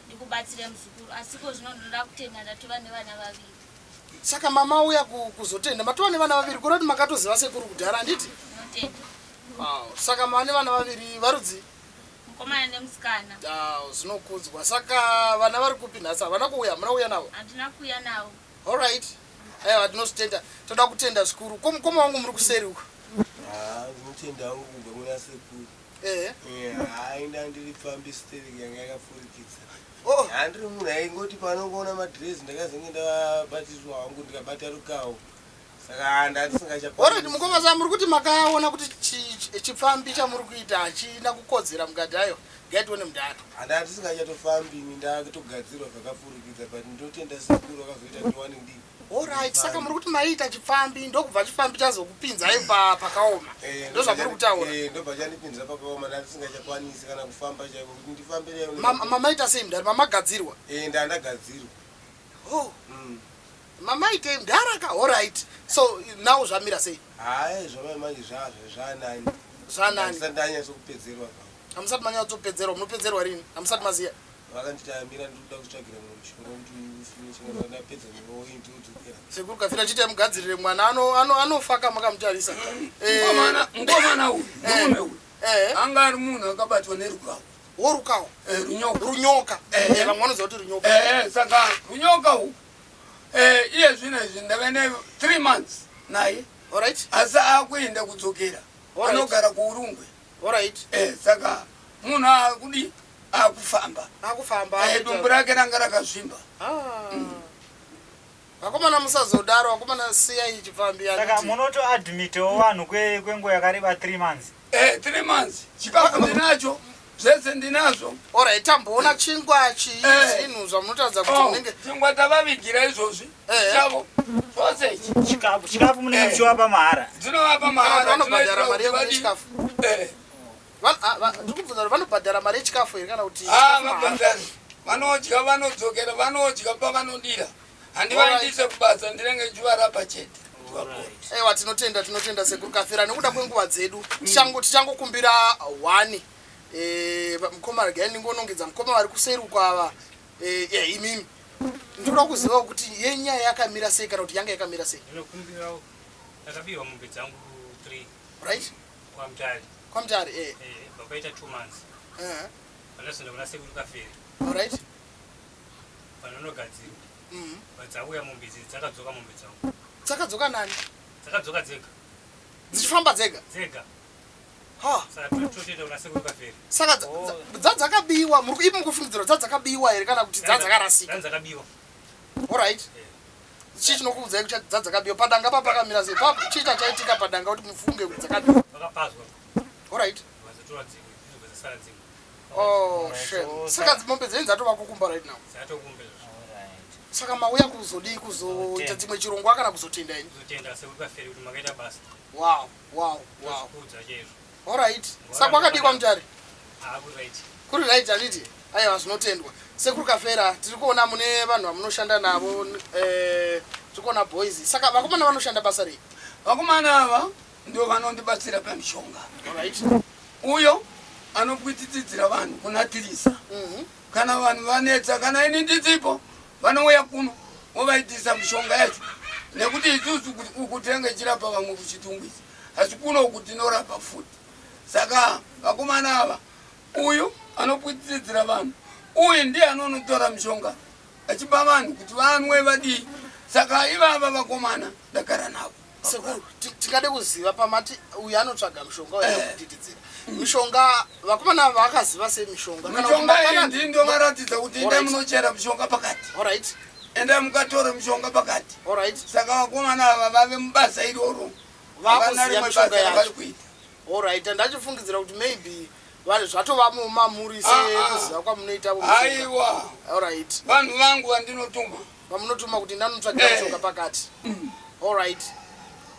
ndikubatsire muzukuru asiko zvino ndoda kutenda ndatova nevana vaviri saka mama auya kuzotenda matova nevana vaviri kuri kuti makatoziva sekuru kudhara handiti notenda saka mane vana vaviri varudzi mukomana nemusikana zvinokudzwa saka vana vari kupi nhasi havana kuuya hamuna kuuya navo handina kuuya navo allright aiwa tinozvitenda toda kutenda zvikuru komukoma wangu muri kuseri uko ndinotenda hangu kubva muna sekuru hainda ndiri pfambi stereki yanga yakapfurikidza handiri munhu aingoti panongoona madhirezi ndakazenge ndabatiswa hangu ndikabata rukawo saka ndatisingachaorati mukoma sa muri kuti makaona kuti chipfambi chamuri kuita hachina kukodzera mukati ayo ngaitione mudhatu handati tisingachatofambi ini ndakutogadzirwa zvakapfurikidza but ndinotenda sekuru akazoita ndiwane ndii allright saka muri kuti maiita chipfambi ndokubva chipfambi chazokupinzai pakaoma ndozvamuri kutaura ndobva chandipinza pakaoma ndatisingachakwanisi kana kufamba chaiko kuti ndifambire mamaita sei mudhari mamagadzirwa ndandagadzirwa mamaite mudharaka allright so now zvamira sei hai zvamai zvanani zvananisandanyatsokupedzerwa hamusati manyatsopedzerwa munopedzerwa rini hamusati maziya vakanditayamira ndinoda kutsvagira mumwe mushonga kuti ndapedza ndinointutukira sekuru Kafera chiite mugadzirire mwana anofaka makamutarisa ngomana uyu murume uyu anga ari munhu akabatwa nerukawo worukawo runyoka vamwe vanoziva kuti runyoka saka runyoka uyu iye zvino izvi ndave ne3 months naye allright asi akuenda kudzokera anogara kuurungwe allright saka munhu akudi akufamba dumbu rake ranga rakazvimba vakomana musazodaro vakomana siyai chipfambi saka munotoadmitewo vanhu kwenguva yakareba 3 months 3 months chikafu ndinacho zvese ndinazvo allright tamboona chingwa zvinhu zvamunotaridza kuti munenge chingwa tavavigira izvozvi chavo zvose chikafu munenge muchivapa mahara dzinovapa mahara vanobhadhara mari yechikafu ndikubvunza kuti vanobhadhara mari yechikafu here kana kuti vabhadhari vanodya vanodzokera vanodya pavanodira handivaendise kubasa ndinenge chivarapa chete aiwa tinotenda sekuru Kafera nekuda kwenguva dzedu tichangokumbira 1 mukoma regai ndingonongedza mukoma vari kuseruko ava imimi ndinoda kuzivawo kuti yenyaya yakamira sei kana kuti yanga yakamira sei ndinokumbirawo ndakabiwa mombe dzangu 3 right kwamutare pakaita 2 months panazonda kuna sekuru Kafera allright panonogadzirwa padzauya mombe idzi dzakadzoka mombe dzangu dzakadzoka nani dzakadzoka dzega dzichifamba dzega saka totoita kuna sekuru Kafera saka dzadzakabiwa ipi mukufungidzira dzadzakabiwa here kana kuti dzadzakarasika dzakabiwa allright chii chinokuudzai kuti dzadzakabiwa padanga papakamira sei chiita chaitika padanga kuti mufunge kuti dzakabiwa vakapazwa allright vazotora dzimwe dzizogozasara dzimwe saka mombe dzenyu dzatova kukumba right now dzatokumbe saka mauya kuzodii kuzoita dzimwe chirongwa kana kuzotenda ini kuzotenda sekuru Kafera kuti makaita basa wow kudza chaizvo allright saka kwakadii kwamutare right kuri right handiti aiwa zvinotendwa sekuru Kafera tiri kuona mune vanhu vamunoshanda navo tiri kuona boys saka vakomana vanoshanda basa rei vakomana ava ndio vanondibatsira pamishonga allright uyo anopwitidzidzira vanhu kunatirisa kana vanhu vanetsa kana ini ndidzipo vanouya kuno vovaitisa mishonga yacho nekuti isusu ukutenge chirapa vamwe kuchitungwisa asi kuno kuti norapa futi saka vakomana ava uyu anopwitidzidzira vanhu uyu ndiye anonotora mishonga achipa vanhu kuti vanwe vadii saka ivava vakomana ndagara navo sekuru tingade kuziva pamati uyu anotsvaga mishonga uyakupwitidzira mishonga vakomana vakaziva sei mishonga iyi ndindo varatidza kuti ende munochera mishonga pakati allright ende mukatora mishonga pakati allright saka vakomana ava vave mubasa iroro vakuziva mishonga yacho kuita allright ndachifungidzira kuti maybe vanhu zvatova mumamurise kuziva kwamunoita. Aiwa. Alright. Vanhu vangu vandinotuma. Vamunotuma kuti ndanotsvagira mushonga pakati. Alright.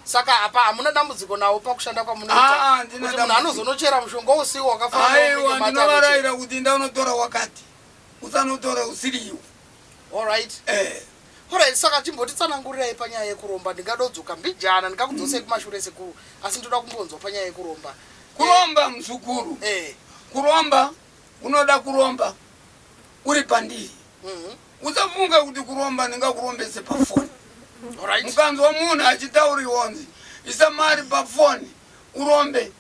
Saka apa hamuna dambudziko nawo pakushanda kwamunoita. Kuti munhu anozonochera mushonga usiku wakafanana. Aiwa, ndinovarayira kuti ndaunotora wakati. Usanotora usiriwo. Alright. Alright, saka chimbotitsanangurirai panyaya yekuromba. Ndingadodzoka mbijana ndikakudzosei kumashure sekuru, asi ndoda kumbonzwa panyaya yekuromba. Kuromba mzukuru. Kuromba unoda kuromba uri pandiri. Usafunga kuti kuromba ndingakurombese pafoni. Alright. Mukanzwa munhu achitauriwa nzi isa mari pafoni urombe,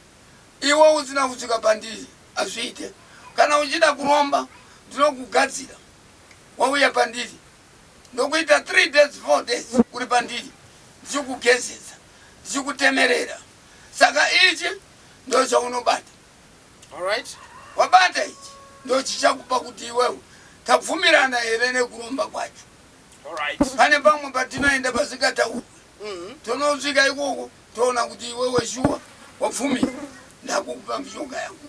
iwe usina kusvika pandiri azviite. Kana uchida kuromba ndinokugadzira wauya pandiri ndokuita 3 days 4 days uri pandiri ndichikugezesa ndichikutemerera. Saka ichi ndo chaunobata. Alright. Wabata ichi ndo chichakupa kuti iwewe tabvumirana here nekuromba kwacho. Alright. Pane pamwe patinoenda pasingataurwe. Tonosvika ikoko toona kuti iwewe shuwa wabvumira ndakukupa mishonga yangu.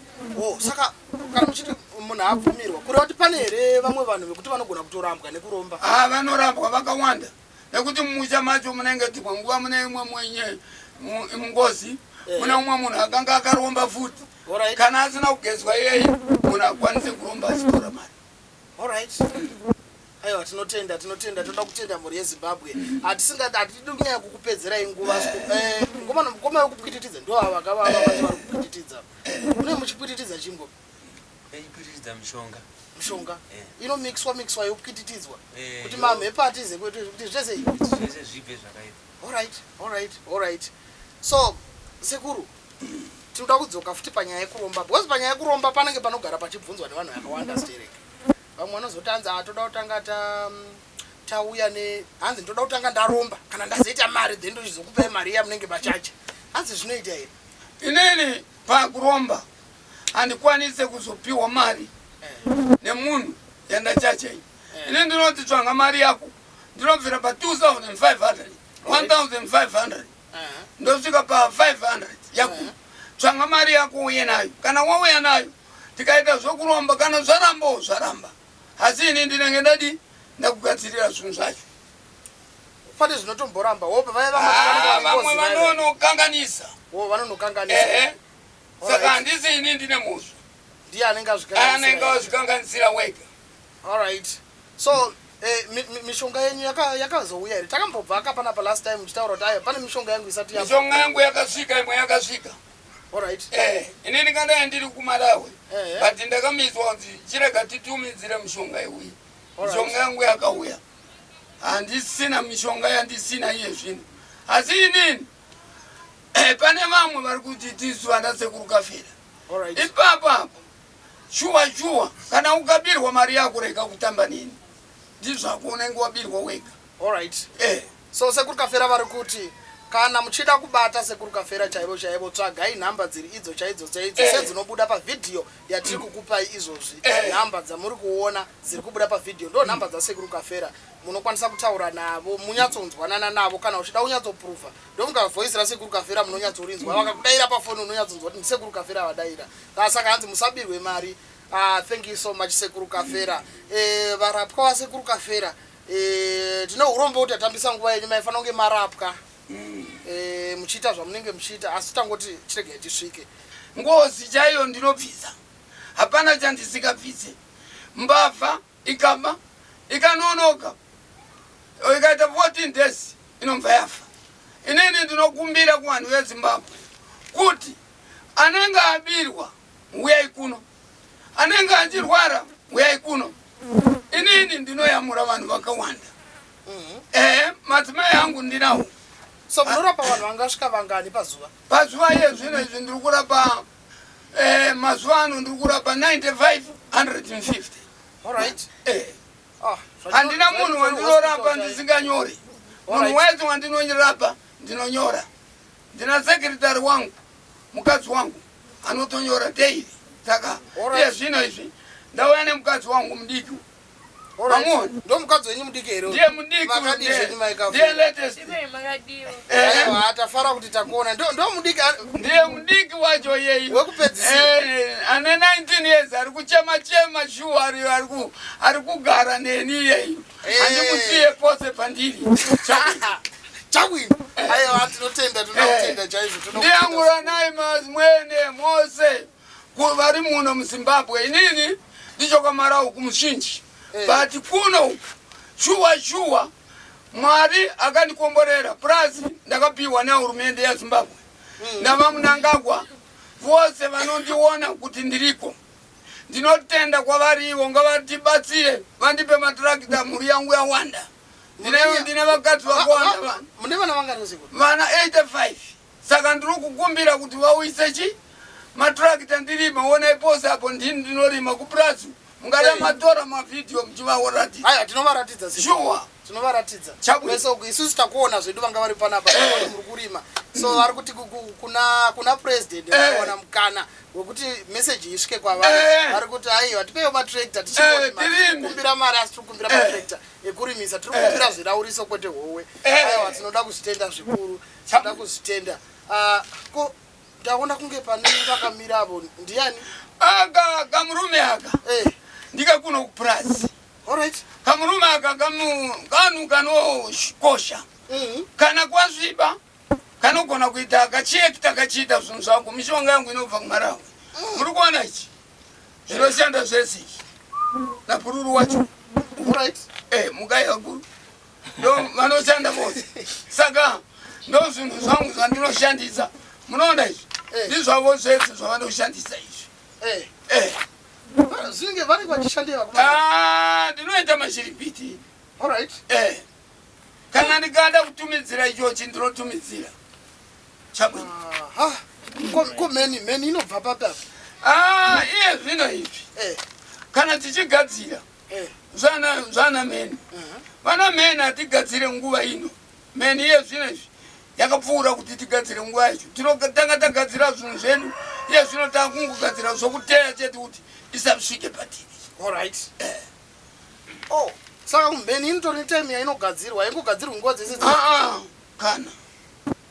Saka kana muchiti munhu abvumirwa kureva kuti pane here vamwe vanhu vekuti vanogona kutorambwa nekuromba? Vanorambwa vakawanda nekuti mumusha macho munenge kuti panguva mune imwe mwenye mungozi mune umwe munhu akanga akaromba futi. Kana asina kugezwa iyeye munhu akwanise kuromba achitora mari. Alright. Aiwa, tinotenda toda kutenda mhuri yeZimbabwe. Hatidi kunyanya kukupedzerai nguva. Ngoma yokupwititidza ndo ava vakava vari kupwititidza. Mune muchipwititidza chimbo? Kupwititidza mishonga inomixwa yopwititidzwa kuti mamhepo atize kuti zvese zvibve zvakaita. Alright. So sekuru, tinoda kudzoka futi panyaya yekuromba, because panyaya yekuromba panenge panogara pachibvunzwa nevanhu vakawanda stereke. Vamwe vanozotanza toda kutanga tauya hanzi ndoda kutanga ndaromba kana ndazoita mari then ndochizokupai mari iya munenge machacha. Hanzi zvinoita here? Inini pakuromba handikwanise kuzopiwa mari nemunhu yandachacha iyi. Inini ndinoti tsvanga mari yako ndinobvira pa 2500 1500 ndosvika pa 500 yako. Tsvanga mari yako uye nayo. Kana wauya nayo tikaita zvokuromba, kana zvaramba. Asi ini ndinenge ndadi ndakugadzirira zvinhu zvacho. Pane zvinotomboramba wope vamwe vanonokanganisa. Vanonokanganisa. Saka handisi ini ndine muswe. Ndiye anenge azvikanganisira wega. Alright. So mishonga yenyu yakazouya here? Takambobva panapa last time muchitaura kuti pane mishonga yangu isati yapo. Mishonga yangu yakasvika, imwe yakasvika. Alright. Inini kandai ndiri kuMalawi. But ndakamizwa kuti chirega titumidzire mishonga iuyi. Mishonga yangu yakauya. Handisina mishonga yandisina iye zvino. Asi inini pane vamwe vari kuti tisu vana sekuru Kafera. Ipapo shuwa kana ukabirwa mari yako rega kutamba nini. Ndizvako unenge wabirwa wega. Alright. So sekuru Kafera vari kuti kana muchida kubata sekuru Kafera chaivo tsvagai nhamba dziri idzo chaidzo sedzinobuda pavidhiyo yatiri kukupai izvozvi. Nhamba dzamuri kuona dziri kubuda pavidhiyo ndo nhamba dzasekuru Kafera. Munokwanisa kutaura navo, munyatsonzwanana navo kana uchida unyatsopruvha. Ndofunga voice rasekuru Kafera munonyatsorinzwa. Vakakudaira pafoni unonyatsonzwa kuti sekuru Kafera vadaira. Saka hanzi musabirwe mari. Thank you so much sekuru Kafera. Varapwa vasekuru Kafera tino urombo kuti atambisa nguva yenyu maifanira kunge marapwa. Muchita zvamunenge muchita asi tangoti chirege tisvike. Ngozi chaiyo ndinobvisa. Hapana chandisingabvise. Mbavha ikama ikanonoka. Ikaita 14 days inobva yafa. Inini ndinokumbira kuvanhu veZimbabwe kuti anenge abirwa uyai kuno. Anenge achirwara uyai kuno. Inini ndinoyamura vanhu vakawanda. Madzimai angu ndinawo. So munorapa vanhu vangasvika vangani pazuva? Pazuva zvino izvi ndiri kurapa mazuva ano ndiri kurapa 95 150. Alright. Handina munhu wandinorapa ndisinganyori. Munhu wese wandinonyora ndinonyora. Ndina secretary wangu, mukadzi wangu anotonyora daily. Saka zvino izvi ndauya nemukadzi wangu mudiki ndo mukadzi wenyu mudiki here ndiye mudiki ndiye latest aiwa atafara kuti takuona ndo mudiki ndiye mudiki wacho yeyi wekupedzisira ane 19 years ari kuchema shuwa ari kugara neni yeyi handikusiye pose pandiri chawini aiwa tinotenda chaizvo ndiyangura naye mwene mose vari muno muZimbabwe inini ndichokamarawo kumushinji but kuno shuwa Mwari akandikomborera plus ndakapiwa nehurumende yaZimbabwe navaMunangagwa vose vanondiona kuti ndiriko ndinotenda kwavariwo ngavatibatsire vandipe matrakita mhuri yangu yawanda ndine vakadzi vakawanda vanhu mune vana vangaroziku vana 85 saka ndiri kukumbira kuti vauise matrakita ndirima onai pose apo ndini ndinorima kuprazi mungada matora mavhidhiyo muchivaoratidza aiwa tinovaratidza shuwa tinovaratidza meso isusu takuona zvedu vanga vari panapa muri kurima so vari kuti kuna president vaona mukana wekuti meseji isvike kwavari vari kuti aiwa tipewo matrakta tichikumbira mari asi tiri kukumbira matrakta ekurimisa tiri kukumbira zvirauriso kwete howe aiwa tinoda kuzvitenda zvikuru tinoda kuzvitenda ndaona kunge pane vakamira avo ndiani kamurume aka ndikakuno kuprazi alright kamurume aka kanhu kanokosha kana kwasviba kanogona kuita akachiekita kachiita zvinhu zvangu mishonga yangu inobva kuMalawi muri kuona ichi zvinoshanda zvese ichi napururu wacho alright mukai vakuru ndo vanoshanda vose saka ndo zvinhu zvangu zvandinoshandisa munoona izvi ndizvavo zvese zvavanoshandisa izvi zvinenge vari vachishandira ndinoita Mashiripiti alright kana ndikada kutumidzira ichochi ndinotumidzira chabwino meni inobva papapa iye zvino izvi kana tichigadzira zvana meni vana meni hatigadzire nguva ino meni iye zvino izvi yakapfuura kuti tigadzire nguva yacho tinotanga tagadzira zvinhu zvenyu iye zvino takungogadzira zvokuteya chete kuti isasvike patiri alright saka meni inotori time yainogadzirwa ingogadzirwa nguva dzese kana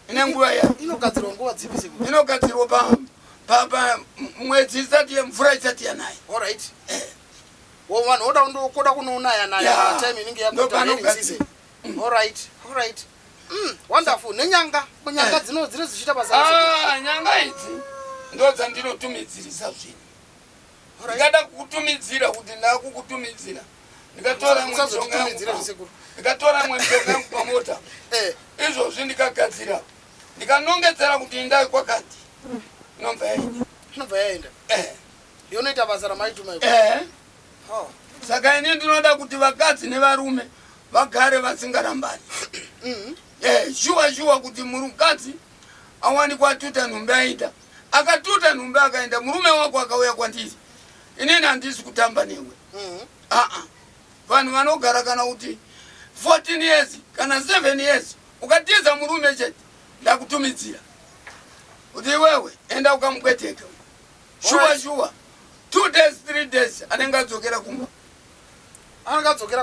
ine nguva yayo inogadzirwa nguva dzipi seku inogadzirwa mwedzi isati mvura isati yanaya alright vanhu voda kunoonaya naya time inenge yakuita season alright wonderful nenyanga kunyanga dzino dziri zichita basa nyanga idzi ndo dzandinotumidzirisa zvinhu ndikada kukutumidzira kuti ndakukutumidzira ndikatora mishonga yangu pamota izvozvi ndikagadzira ndikanongedzera kuti ndai kwakati inobva yaenda yonoita basa ramaituma saka ini ndinoda kuti vakadzi nevarume vagare vasingarambani shuwa kuti mukadzi awanikwa atuta nhumbi aita akatuta nhumbi akaenda murume wako akauya kwandiri inini handisi kutamba newe vanhu vanogara kana kuti 14 years kana 7 years ukatiza murume chete ndakutumidzira kuti iwewe enda ukamubweteka shuwa 2 days 3 days anenge adzokera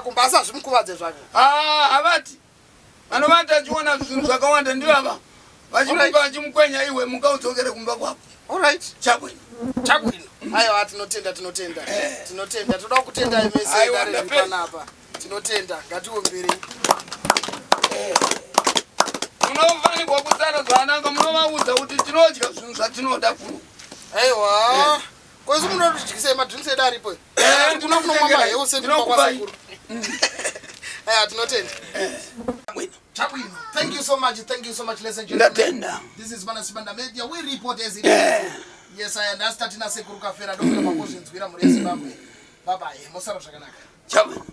kumba asi hazvimukuvadze zvake havati vanovati achiona zvinhu zvakawanda ndivava vachimuka vachimukwenya iwe muka udzokere kumba kwako alright chabwino aiwa tinotenda toda kutenda mesepanapa tinotenda ngatiomberei munofanirwa kusara zvananga munovaudza kuti tinodya zvinhu zvatinoda kuno aiwa kwezi munodyisei madrinks edu aripo kuna kunomwa maheusi kwasekuru tinotenda chabwino thank you so much ladies and gentlemen this is Chibanda Media we report as it is yes I understand tina sekuru Kafera dokera makozvinzwira muri Zimbabwe bye bye mosara zvakanaka chabwino